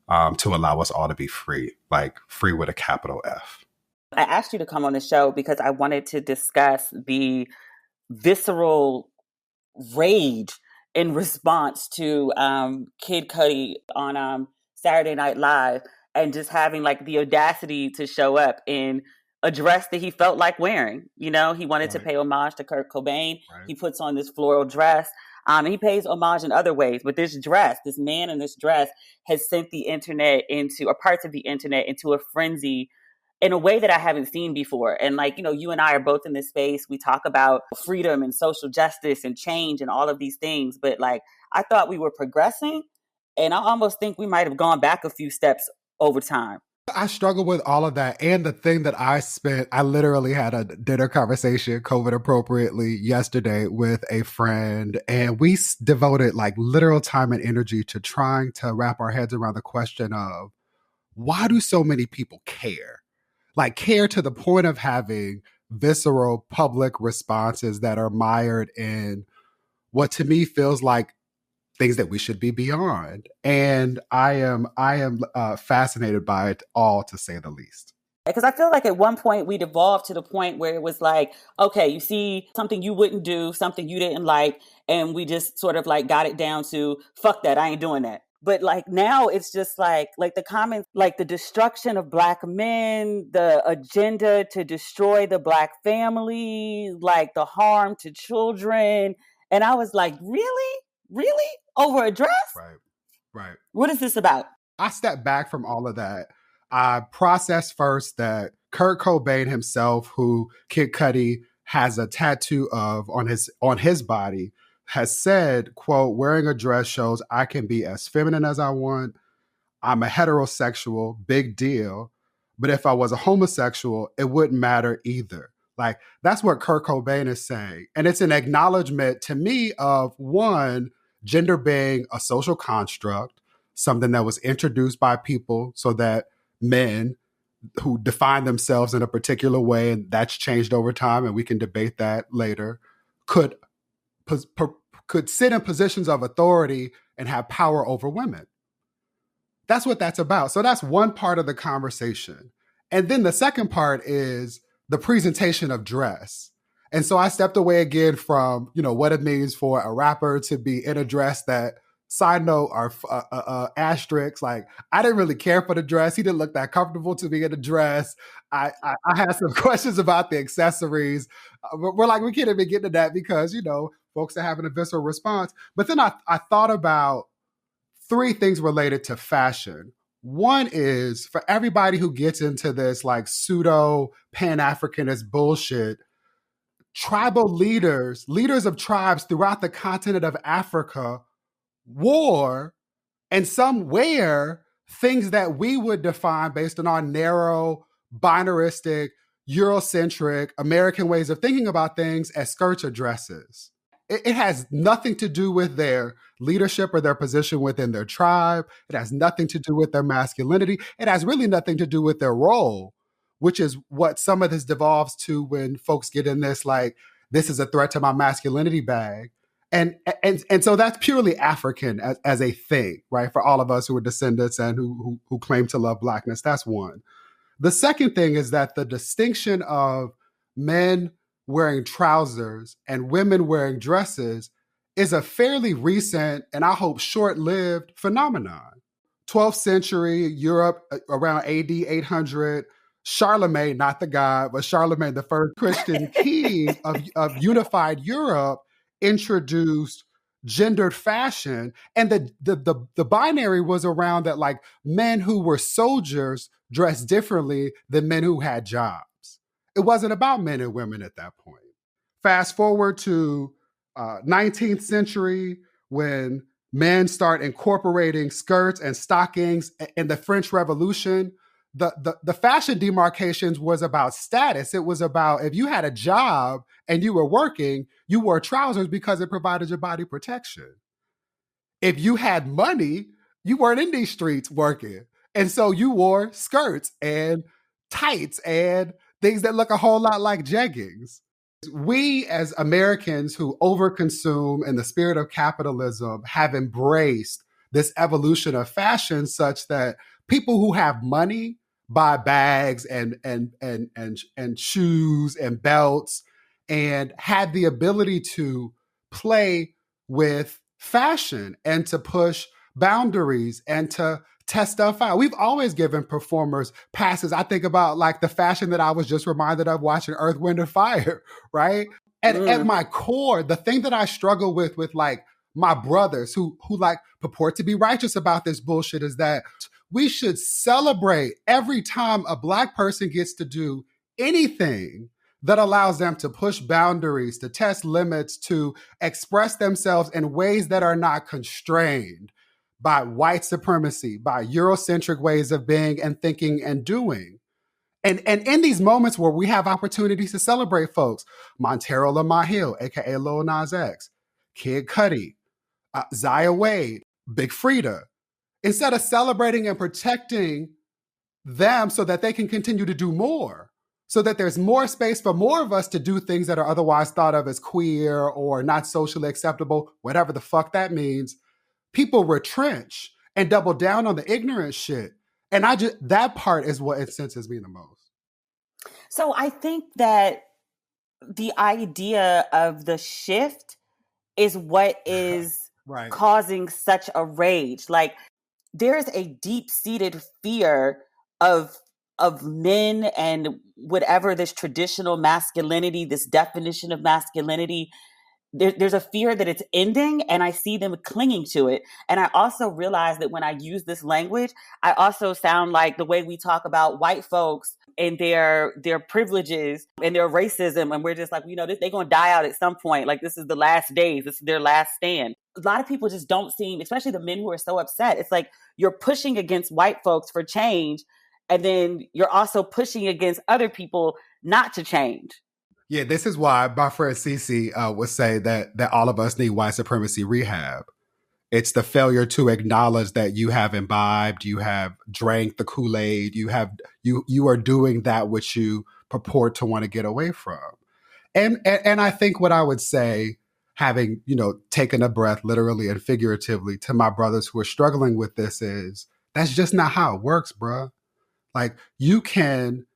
to allow us all to be free, like free with a capital F. I asked you to come on the show because I wanted to discuss the visceral rage in response to Kid Cudi on Saturday Night Live, and just having, like, the audacity to show up in a dress that he felt like wearing. He wanted to pay homage to Kurt Cobain. Right. He puts on this floral dress. And he pays homage in other ways. But this man in this dress has sent the internet or parts of the internet into a frenzy in a way that I haven't seen before. And, like, you and I are both in this space. We talk about freedom and social justice and change and all of these things. But, like, I thought we were progressing. And I almost think we might have gone back a few steps over time. I struggle with all of that. And the thing that I literally had a dinner conversation, COVID appropriately, yesterday with a friend. And we devoted, like, literal time and energy to trying to wrap our heads around the question of, why do so many people care? Like, care to the point of having visceral public responses that are mired in what to me feels like things that we should be beyond. And I am fascinated by it all, to say the least. Because I feel like at one point we'd evolved to the point where it was like, okay, you see something you wouldn't do, something you didn't like, and we just sort of, like, got it down to, fuck that, I ain't doing that. But, like, now it's just like the comments, like the destruction of Black men, the agenda to destroy the Black family, like the harm to children. And I was like, really? Over a dress? Right. What is this about? I stepped back from all of that. I processed first that Kurt Cobain himself, who Kid Cudi has a tattoo of on his body, has said, quote, wearing a dress shows I can be as feminine as I want. I'm a heterosexual, big deal. But if I was a homosexual, it wouldn't matter either. Like, that's what Kurt Cobain is saying. And it's an acknowledgement to me of, one, gender being a social construct, something that was introduced by people so that men who define themselves in a particular way, and that's changed over time, and we can debate that later, could sit in positions of authority and have power over women. That's what that's about. So that's one part of the conversation. And then the second part is the presentation of dress. And so I stepped away again from, what it means for a rapper to be in a dress that, side note, are asterisks. Like, I didn't really care for the dress. He didn't look that comfortable to be in a dress. I had some questions about the accessories. We're like, we can't even get into that because, folks are having a visceral response. But then I thought about three things related to fashion. One is, for everybody who gets into this like pseudo Pan-Africanist bullshit, tribal leaders of tribes throughout the continent of Africa wore and some wear things that we would define based on our narrow, binaristic, Eurocentric, American ways of thinking about things as skirts or dresses. It has nothing to do with their leadership or their position within their tribe. It has nothing to do with their masculinity. It has really nothing to do with their role, which is what some of this devolves to when folks get in this, like, this is a threat to my masculinity bag. And so that's purely African as a thing, right? For all of us who are descendants and who claim to love Blackness, that's one. The second thing is that the distinction of men wearing trousers and women wearing dresses is a fairly recent, and I hope short-lived, phenomenon. 12th century Europe, around AD 800, Charlemagne, not the god, but Charlemagne, the first Christian king of unified Europe, introduced gendered fashion. And the binary was around that, like, men who were soldiers dressed differently than men who had jobs. It wasn't about men and women at that point. Fast forward to 19th century, when men start incorporating skirts and stockings in the French Revolution. The fashion demarcations was about status. It was about, if you had a job and you were working, you wore trousers because it provided your body protection. If you had money, you weren't in these streets working. And so you wore skirts and tights and things that look a whole lot like jeggings. We as Americans who overconsume in the spirit of capitalism have embraced this evolution of fashion such that people who have money buy bags and shoes and belts and have the ability to play with fashion and to push boundaries and to test stuff out. We've always given performers passes. I think about like the fashion that I was just reminded of watching Earth, Wind, and Fire, right? At my core, the thing that I struggle with like my brothers who like purport to be righteous about this bullshit is that we should celebrate every time a Black person gets to do anything that allows them to push boundaries, to test limits, to express themselves in ways that are not constrained by white supremacy, by Eurocentric ways of being and thinking and doing. And in these moments where we have opportunities to celebrate folks, Montero Lamar Hill, aka Lil Nas X, Kid Cudi, Zaya Wade, Big Frida, instead of celebrating and protecting them so that they can continue to do more, so that there's more space for more of us to do things that are otherwise thought of as queer or not socially acceptable, whatever the fuck that means, people retrench and double down on the ignorant shit. And that part is what incenses me the most. So I think that the idea of the shift is what is right. causing such a rage. Like, there's a deep-seated fear of men and whatever this traditional masculinity, this definition of masculinity there's a fear that it's ending, and I see them clinging to it. And I also realize that when I use this language, I also sound like the way we talk about white folks and their privileges and their racism, and we're just like, they're gonna die out at some point. Like, this is the last days, this is their last stand. A lot of people just don't seem, especially the men who are so upset. It's like you're pushing against white folks for change, and then you're also pushing against other people not to change. Yeah, this is why my friend Cece would say that all of us need white supremacy rehab. It's the failure to acknowledge that you have imbibed, you have drank the Kool-Aid, you are doing that which you purport to want to get away from. And I think what I would say, having, taken a breath literally and figuratively to my brothers who are struggling with this, is that's just not how it works, bruh. Like, you can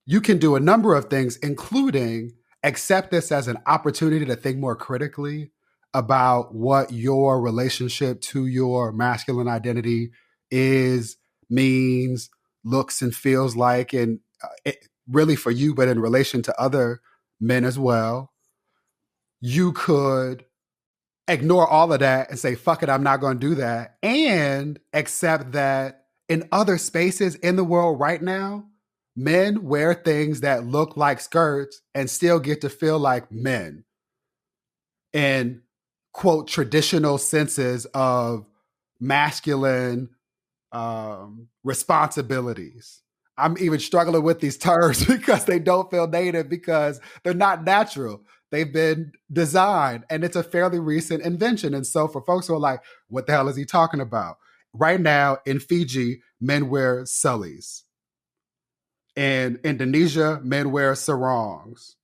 do a number of things, including accept this as an opportunity to think more critically about what your relationship to your masculine identity is, means, looks, and feels like, and really for you, but in relation to other men as well. You could ignore all of that and say, fuck it, I'm not going to do that, and accept that in other spaces in the world right now, men wear things that look like skirts and still get to feel like men in, quote, traditional senses of masculine responsibilities. I'm even struggling with these terms because they don't feel native, because they're not natural. They've been designed, and it's a fairly recent invention. And so for folks who are like, what the hell is he talking about? Right now in Fiji, men wear sullies. In Indonesia, men wear sarongs.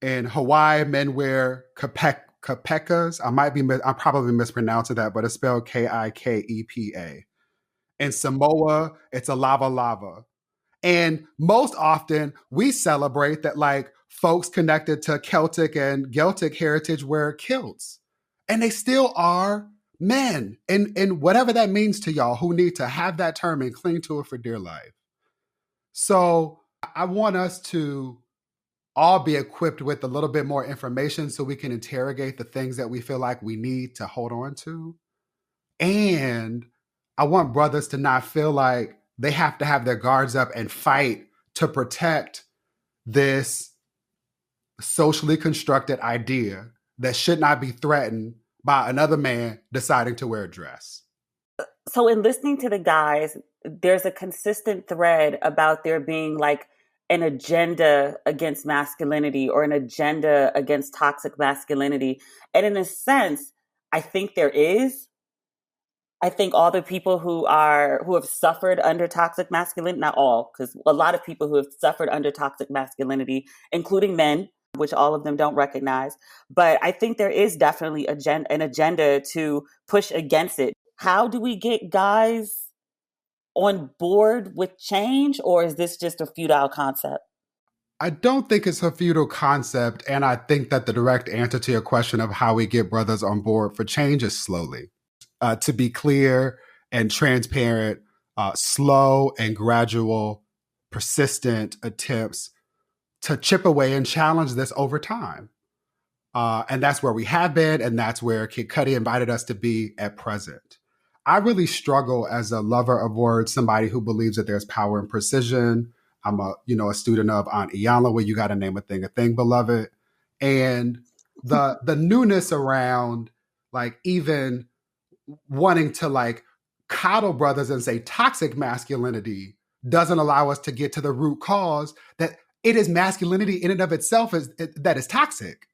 In Hawaii, men wear kapekas. I'm probably mispronouncing that, but it's spelled Kikepa. In Samoa, it's a lava lava. And most often, we celebrate that, like, folks connected to Celtic and Celtic heritage wear kilts. And they still are men. And whatever that means to y'all who need to have that term and cling to it for dear life. So I want us to all be equipped with a little bit more information so we can interrogate the things that we feel like we need to hold on to. And I want brothers to not feel like they have to have their guards up and fight to protect this socially constructed idea that should not be threatened by another man deciding to wear a dress. So in listening to the guys, there's a consistent thread about there being like an agenda against masculinity or an agenda against toxic masculinity. And in a sense, I think there is. I think all the people who have suffered under toxic masculinity, not all, because a lot of people who have suffered under toxic masculinity, including men, which all of them don't recognize. But I think there is definitely an agenda to push against it. How do we get guys on board with change, or is this just a futile concept? I don't think it's a futile concept. And I think that the direct answer to your question of how we get brothers on board for change is slowly. To be clear and transparent, slow and gradual, persistent attempts to chip away and challenge this over time. And that's where we have been, and that's where Kid Cudi invited us to be at present. I really struggle as a lover of words, somebody who believes that there's power in precision. I'm a student of Aunt Iyanla, where you got to name a thing, beloved. And the newness around, like, even wanting to, like, coddle brothers and say toxic masculinity doesn't allow us to get to the root cause, that it is masculinity in and of itself that is toxic.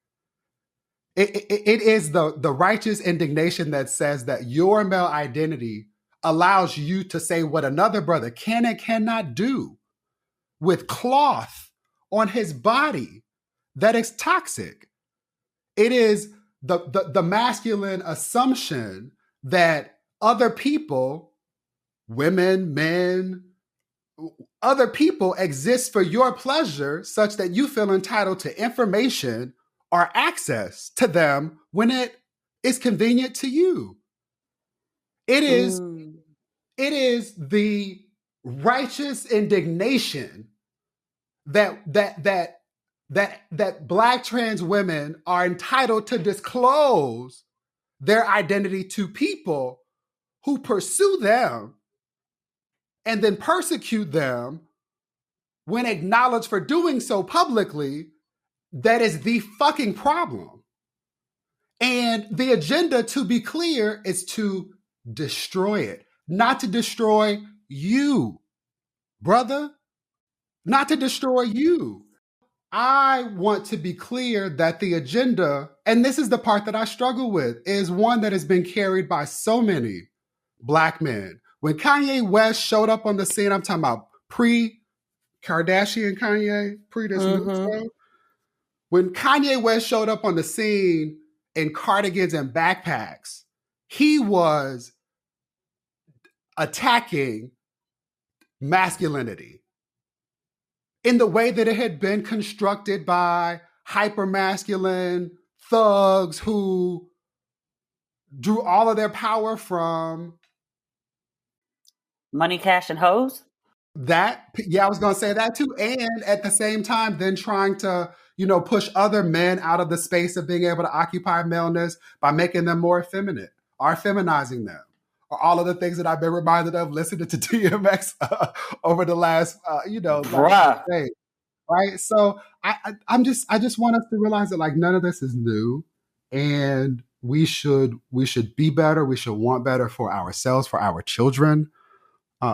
It is the righteous indignation that says that your male identity allows you to say what another brother can and cannot do with cloth on his body that is toxic. It is the masculine assumption that other people, women, men, other people exist for your pleasure, such that you feel entitled to information or access to them when it is convenient to you. It is the righteous indignation that that Black trans women are entitled to disclose their identity to people who pursue them and then persecute them when acknowledged for doing so publicly, that is the fucking problem. And the agenda, to be clear, is to destroy it, not to destroy you, brother, not to destroy you. I want to be clear that the agenda, and this is the part that I struggle with, is one that has been carried by so many Black men. When Kanye West showed up on the scene, I'm talking about pre-Kardashian Kanye, pre this new stuff. When Kanye West showed up on the scene in cardigans and backpacks, he was attacking masculinity in the way that it had been constructed by hypermasculine thugs who drew all of their power from money, cash, and hoes. That, yeah, I was going to say that too. And at the same time, then trying to, push other men out of the space of being able to occupy maleness by making them more effeminate or feminizing them. Or all of the things that I've been reminded of listening to DMX over the last, last day, right? So I just want us to realize that like none of this is new, and we should be better. We should want better for ourselves, for our children,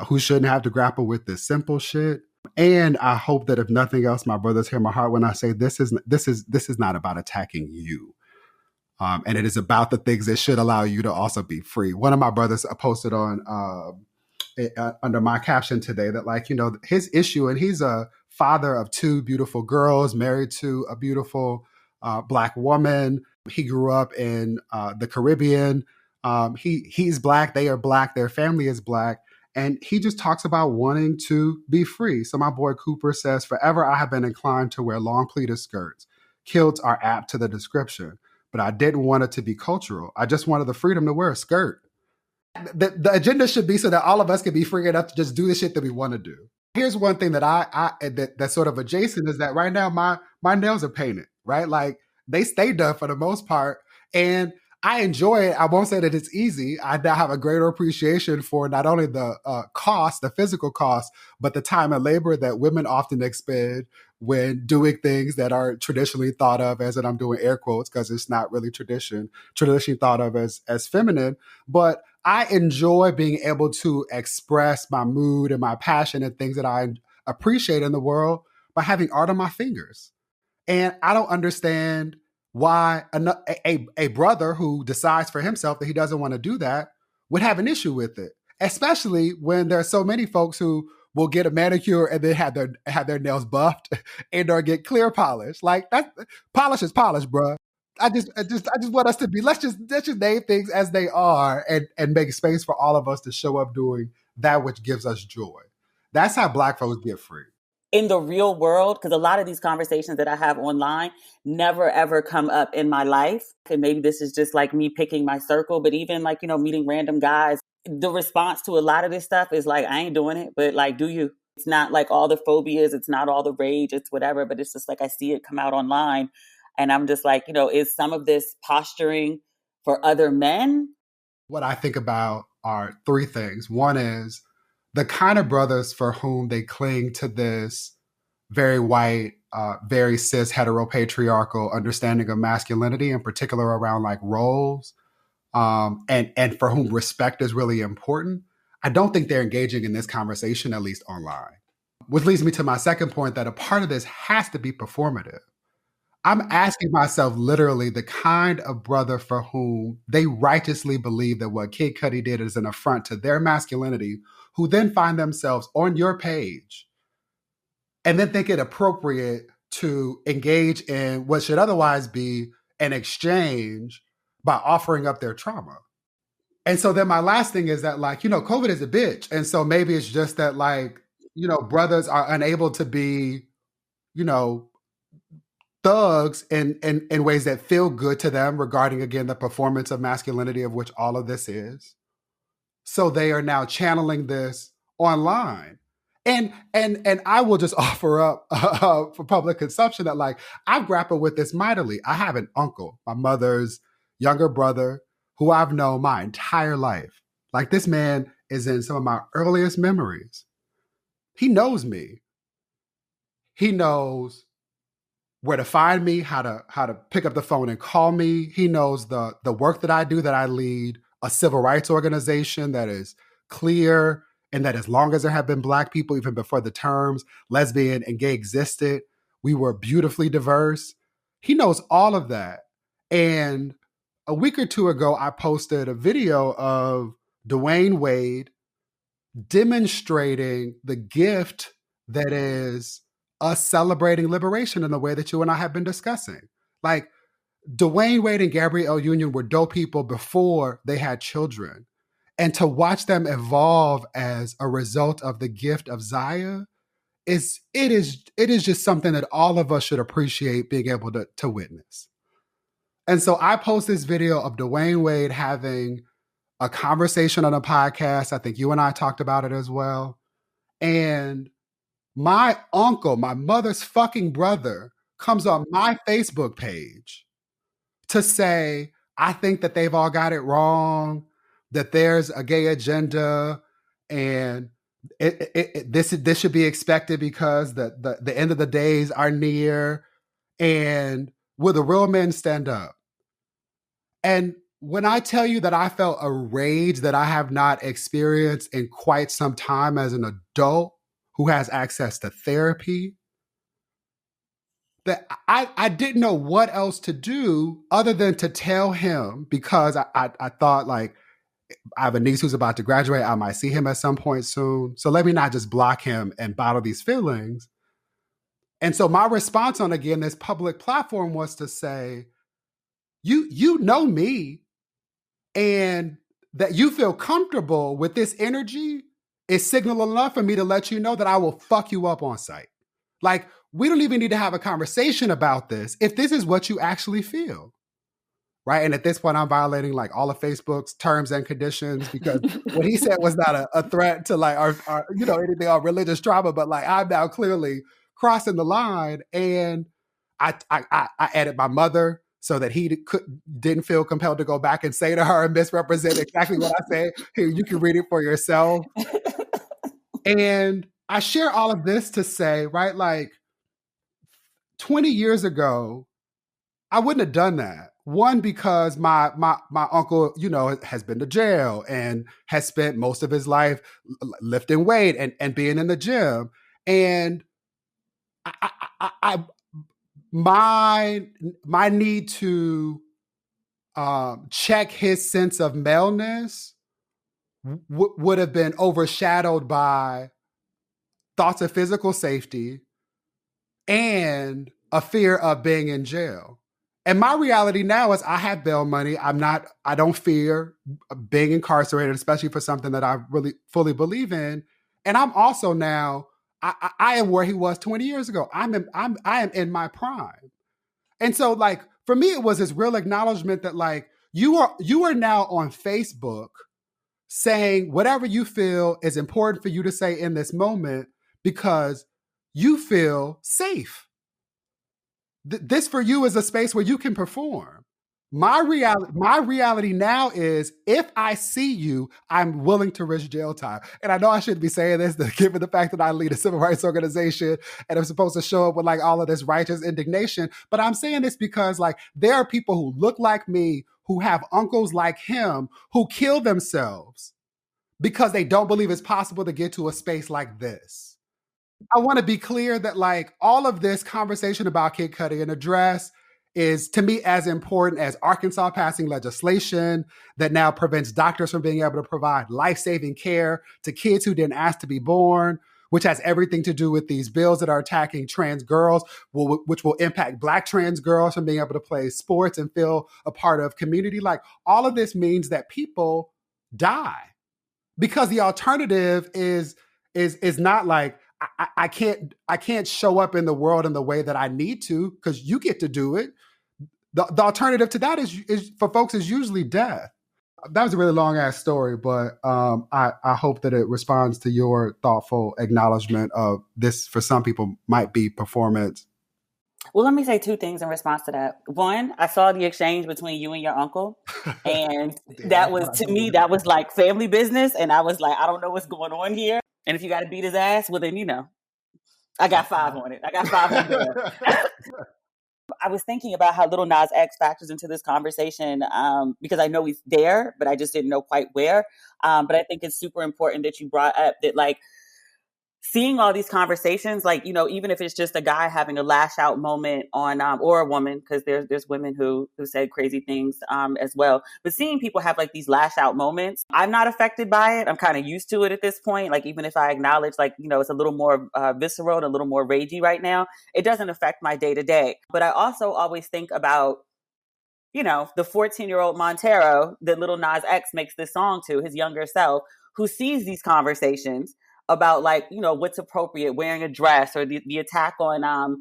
who shouldn't have to grapple with this simple shit. And I hope that if nothing else, my brothers hear my heart when I say this is not about attacking you. And it is about the things that should allow you to also be free. One of my brothers posted on under my caption today that his issue, and he's a father of two beautiful girls, married to a beautiful Black woman. He grew up in the Caribbean. He's Black. They are Black. Their family is Black. And he just talks about wanting to be free. So my boy Cooper says, forever I have been inclined to wear long pleated skirts. Kilts are apt to the description, but I didn't want it to be cultural. I just wanted the freedom to wear a skirt. The agenda should be so that all of us can be free enough to just do the shit that we want to do. Here's one thing that that's sort of adjacent is that right now my nails are painted, right? Like they stay done for the most part. And I enjoy it. I won't say that it's easy. I now have a greater appreciation for not only the cost, the physical cost, but the time and labor that women often expend when doing things that are traditionally thought of as, and I'm doing air quotes because it's not really traditionally thought of as feminine. But I enjoy being able to express my mood and my passion and things that I appreciate in the world by having art on my fingers. And I don't understand why a brother who decides for himself that he doesn't want to do that would have an issue with it, especially when there are so many folks who will get a manicure and then have their nails buffed and or get clear polish. Like that, polish is polish, bro. I just want us to be, let's just name things as they are and make space for all of us to show up doing that which gives us joy. That's how Black folks get free. In the real world, because a lot of these conversations that I have online never ever come up in my life. And maybe this is just like me picking my circle, but even like, meeting random guys, the response to a lot of this stuff is like, I ain't doing it, but like, do you? It's not like all the phobias, it's not all the rage, it's whatever, but it's just like I see it come out online. And I'm just like, is some of this posturing for other men? What I think about are three things. One is the kind of brothers for whom they cling to this very white, very cis heteropatriarchal understanding of masculinity, in particular around like roles, and for whom respect is really important. I don't think they're engaging in this conversation, at least online. Which leads me to my second point, that a part of this has to be performative. I'm asking myself literally the kind of brother for whom they righteously believe that what Kid Cudi did is an affront to their masculinity, who then find themselves on your page and then think it appropriate to engage in what should otherwise be an exchange by offering up their trauma. And so then my last thing is that like, COVID is a bitch. And so maybe it's just that like, brothers are unable to be, thugs in ways that feel good to them regarding, again, the performance of masculinity of which all of this is. So they are now channeling this online. And I will just offer up for public consumption that like I've grappled with this mightily. I have an uncle, my mother's younger brother, who I've known my entire life. Like this man is in some of my earliest memories. He knows me. He knows where to find me, how to pick up the phone and call me. He knows the work that I do, that I lead a civil rights organization that is clear, and that as long as there have been Black people, even before the terms lesbian and gay existed, we were beautifully diverse. He knows all of that. And a week or two ago, I posted a video of Dwayne Wade demonstrating the gift that is us celebrating liberation in the way that you and I have been discussing. Like Dwayne Wade and Gabrielle Union were dope people before they had children. And to watch them evolve as a result of the gift of Zaya it is just something that all of us should appreciate being able to witness. And so I post this video of Dwayne Wade having a conversation on a podcast. I think you and I talked about it as well. And my uncle, my mother's fucking brother, comes on my Facebook page to say, I think that they've all got it wrong, that there's a gay agenda, and this should be expected because the end of the days are near, and will the real men stand up? And when I tell you that I felt a rage that I have not experienced in quite some time as an adult who has access to therapy, that I didn't know what else to do other than to tell him, because I thought, like, I have a niece who's about to graduate. I might see him at some point soon. So let me not just block him and bottle these feelings. And so my response on, again, this public platform was to say, you know me, and that you feel comfortable with this energy is signal enough for me to let you know that I will fuck you up on sight. Like, we don't even need to have a conversation about this if this is what you actually feel. Right. And at this point, I'm violating like all of Facebook's terms and conditions, because what he said was not a threat to like our anything on religious trauma, but like I'm now clearly crossing the line. And I added my mother so that he didn't feel compelled to go back and say to her and misrepresent exactly what I say. Here, you can read it for yourself. And I share all of this to say, right, like 20 years ago, I wouldn't have done that. One, because my uncle, has been to jail and has spent most of his life lifting weight and being in the gym. And my need to check his sense of maleness would have been overshadowed by thoughts of physical safety and a fear of being in jail. And my reality now is I have bail money. I don't fear being incarcerated, especially for something that I really fully believe in. And I'm also now, I am where he was 20 years ago. I am in my prime. And so, like, for me, it was this real acknowledgement that, like, you are now on Facebook saying whatever you feel is important for you to say in this moment because you feel safe. This for you is a space where you can perform. My reality now is, if I see you, I'm willing to risk jail time. And I know I shouldn't be saying this, given the fact that I lead a civil rights organization and I'm supposed to show up with like all of this righteous indignation. But I'm saying this because, like, there are people who look like me, who have uncles like him, who kill themselves because they don't believe it's possible to get to a space like this. I want to be clear that, like, all of this conversation about Kid Cudi and Address is, to me, as important as Arkansas passing legislation that now prevents doctors from being able to provide life-saving care to kids who didn't ask to be born, which has everything to do with these bills that are attacking trans girls, which will impact Black trans girls from being able to play sports and feel a part of community. Like, all of this means that people die because the alternative is not like, I can't show up in the world in the way that I need to because you get to do it. The alternative to that is for folks is usually death. That was a really long ass story, but I hope that it responds to your thoughtful acknowledgement of this. For some people, might be performance. Well, let me say two things in response to that. One, I saw the exchange between you and your uncle. And Yeah, that that's was, what I to told me, her. that was like family business. And I was like, I don't know what's going on here. And if you got to beat his ass, well, then, I got five on it. I got five on there. I was thinking about how Little Nas X factors into this conversation because I know he's there, but I just didn't know quite where. But I think it's super important that you brought up that, like, seeing all these conversations, like, even if it's just a guy having a lash out moment on, or a woman, because there's women who said crazy things as well. But seeing people have like these lash out moments, I'm not affected by it. I'm kind of used to it at this point. Like, even if I acknowledge, like, it's a little more visceral and a little more ragey right now, it doesn't affect my day to day. But I also always think about, the 14-year-old Montero that Little Nas X makes this song to, his younger self, who sees these conversations about, like, what's appropriate, wearing a dress, or the attack on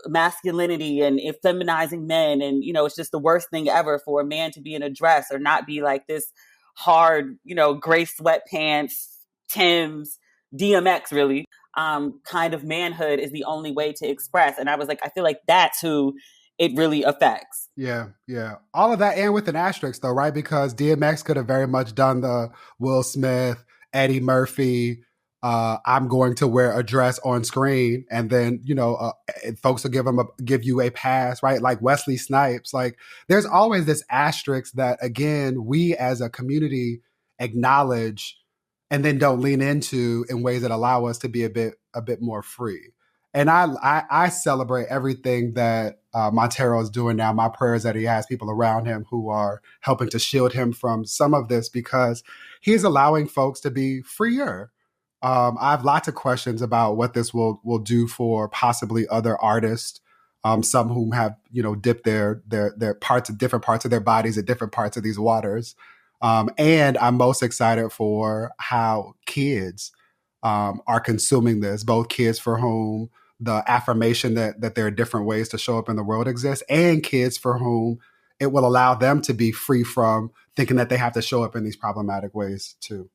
masculinity and feminizing men. And, it's just the worst thing ever for a man to be in a dress or not be like this hard, gray sweatpants, Tim's, DMX, really, kind of manhood is the only way to express. And I was like, I feel like that's who it really affects. Yeah, yeah. All of that, and with an asterisk, though, right? Because DMX could have very much done the Will Smith, Eddie Murphy, I'm going to wear a dress on screen, and then folks will give you a pass, right? Like Wesley Snipes. Like, there's always this asterisk that, again, we as a community acknowledge and then don't lean into in ways that allow us to be a bit more free. And I celebrate everything that Montero is doing now. My prayer is that he has people around him who are helping to shield him from some of this, because he's allowing folks to be freer. I have lots of questions about what this will do for possibly other artists. Some whom have dipped their different parts of their bodies at different parts of these waters. And I'm most excited for how kids are consuming this, both kids for whom the affirmation that there are different ways to show up in the world exists, and kids for whom it will allow them to be free from thinking that they have to show up in these problematic ways too.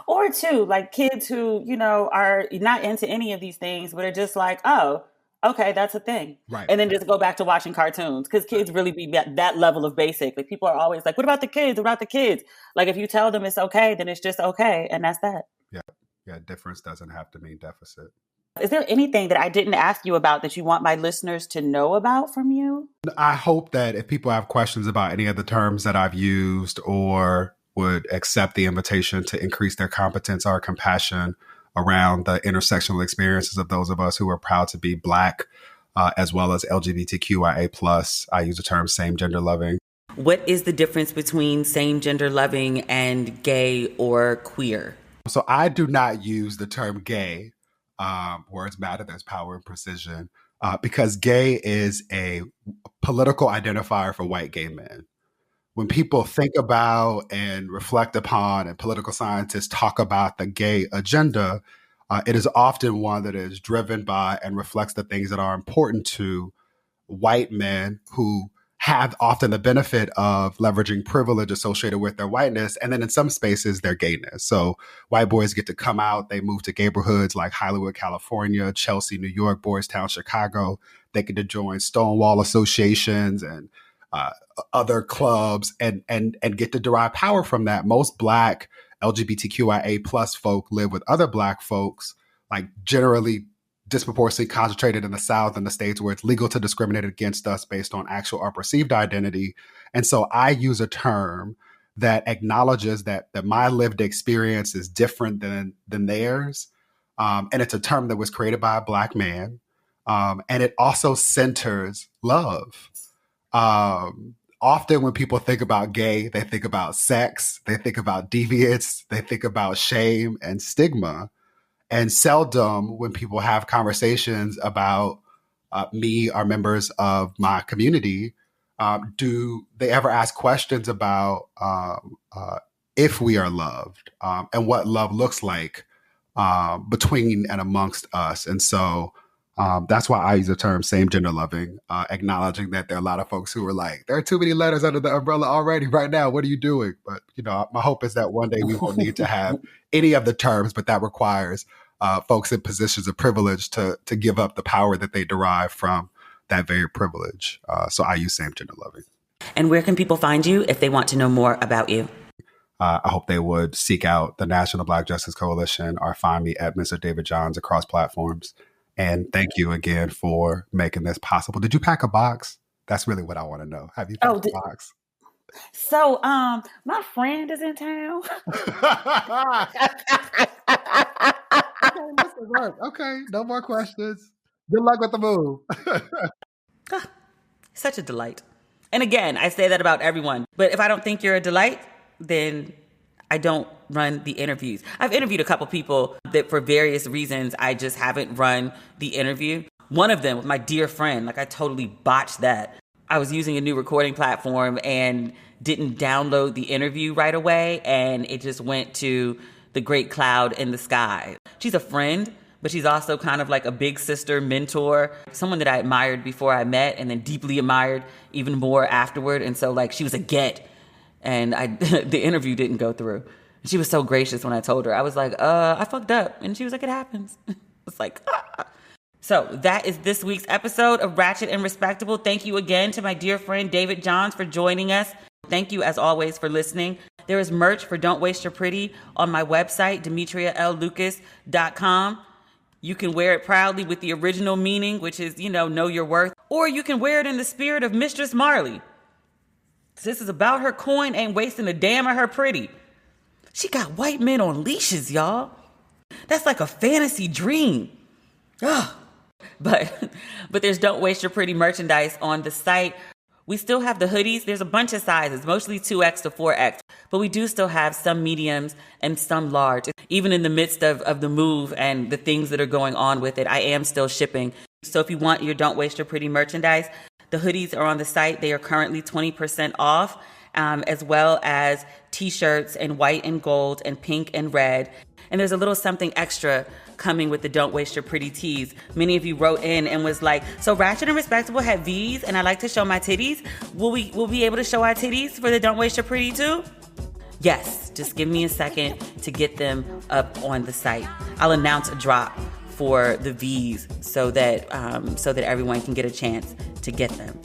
Or two, like kids who, are not into any of these things, but are just like, oh, okay, that's a thing. Right. And then just go back to watching cartoons, because kids really be that level of basic. Like, people are always like, what about the kids? What about the kids? Like, if you tell them it's okay, then it's just okay. And that's that. Yeah. Yeah. Difference doesn't have to mean deficit. Is there anything that I didn't ask you about that you want my listeners to know about from you? I hope that if people have questions about any of the terms that I've used, or would accept the invitation to increase their competence or compassion around the intersectional experiences of those of us who are proud to be Black, as well as LGBTQIA+. I use the term same gender loving. What is the difference between same gender loving and gay or queer? So I do not use the term gay. Words matter, there's power and precision, because gay is a political identifier for white gay men. When people think about and reflect upon, and political scientists talk about the gay agenda, it is often one that is driven by and reflects the things that are important to white men who have often the benefit of leveraging privilege associated with their whiteness, and then in some spaces their gayness. So white boys get to come out, they move to neighborhoods like Hollywood, California, Chelsea, New York, Boys Town, Chicago. They get to join Stonewall associations and other clubs and get to derive power from that. Most Black LGBTQIA+ folk live with other Black folks, like generally disproportionately concentrated in the South and the states where it's legal to discriminate against us based on actual or perceived identity. And so I use a term that acknowledges that my lived experience is different than theirs. And it's a term that was created by a Black man. And it also centers love. Often when people think about gay, they think about sex, they think about deviance, they think about shame and stigma. And seldom, when people have conversations about me or members of my community, do they ever ask questions about if we are loved, and what love looks like between and amongst us. And so That's why I use the term same gender loving, acknowledging that there are a lot of folks who are like, there are too many letters under the umbrella already right now. What are you doing? But, my hope is that one day we won't need to have any of the terms, but that requires folks in positions of privilege to give up the power that they derive from that very privilege. So I use same gender loving. And where can people find you if they want to know more about you? I hope they would seek out the National Black Justice Coalition or find me at Mr. David Johns across platforms. And thank you again for making this possible. Did you pack a box? That's really what I want to know. Have you packed a box? So, my friend is in town. Okay, no more questions. Good luck with the move. Such a delight. And again, I say that about everyone. But if I don't think you're a delight, then I don't run the interviews. I've interviewed a couple people that for various reasons, I just haven't run the interview. One of them with my dear friend, I totally botched that. I was using a new recording platform and didn't download the interview right away. And it just went to the great cloud in the sky. She's a friend, but she's also kind of like a big sister, mentor, someone that I admired before I met and then deeply admired even more afterward. And so she was a get. And the interview didn't go through. She was so gracious when I told her. I was like, I fucked up. And she was like, it happens. It's like, ah. So that is this week's episode of Ratchet and Respectable. Thank you again to my dear friend David Johns for joining us. Thank you, as always, for listening. There is merch for Don't Waste Your Pretty on my website, demetriallucas.com. You can wear it proudly with the original meaning, which is, know your worth. Or you can wear it in the spirit of Mistress Marley. This is about her coin, ain't wasting a damn of her pretty. She got white men on leashes, y'all. That's like a fantasy dream. Ugh. But there's Don't Waste Your Pretty merchandise on the site. We still have the hoodies. There's a bunch of sizes, mostly 2X to 4X. But we do still have some mediums and some large. Even in the midst of the move and the things that are going on with it, I am still shipping. So if you want your Don't Waste Your Pretty merchandise, the hoodies are on the site. They are currently 20% off, as well as t-shirts in white and gold and pink and red. And there's a little something extra coming with the Don't Waste Your Pretty tees. Many of you wrote in and was like, so Ratchet and Respectable had V's and I like to show my titties. Will we be able to show our titties for the Don't Waste Your Pretty too? Yes, just give me a second to get them up on the site. I'll announce a drop for the V's so that everyone can get a chance to get them.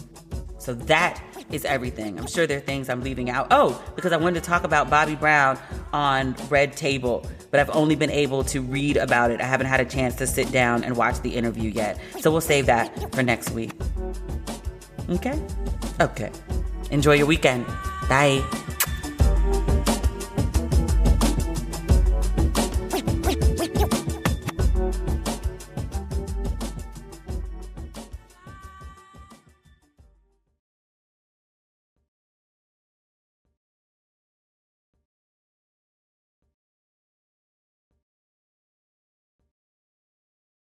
So that is everything. I'm sure there are things I'm leaving out. Oh, because I wanted to talk about Bobby Brown on Red Table, but I've only been able to read about it. I haven't had a chance to sit down and watch the interview yet. So we'll save that for next week. Okay? Okay. Enjoy your weekend. Bye.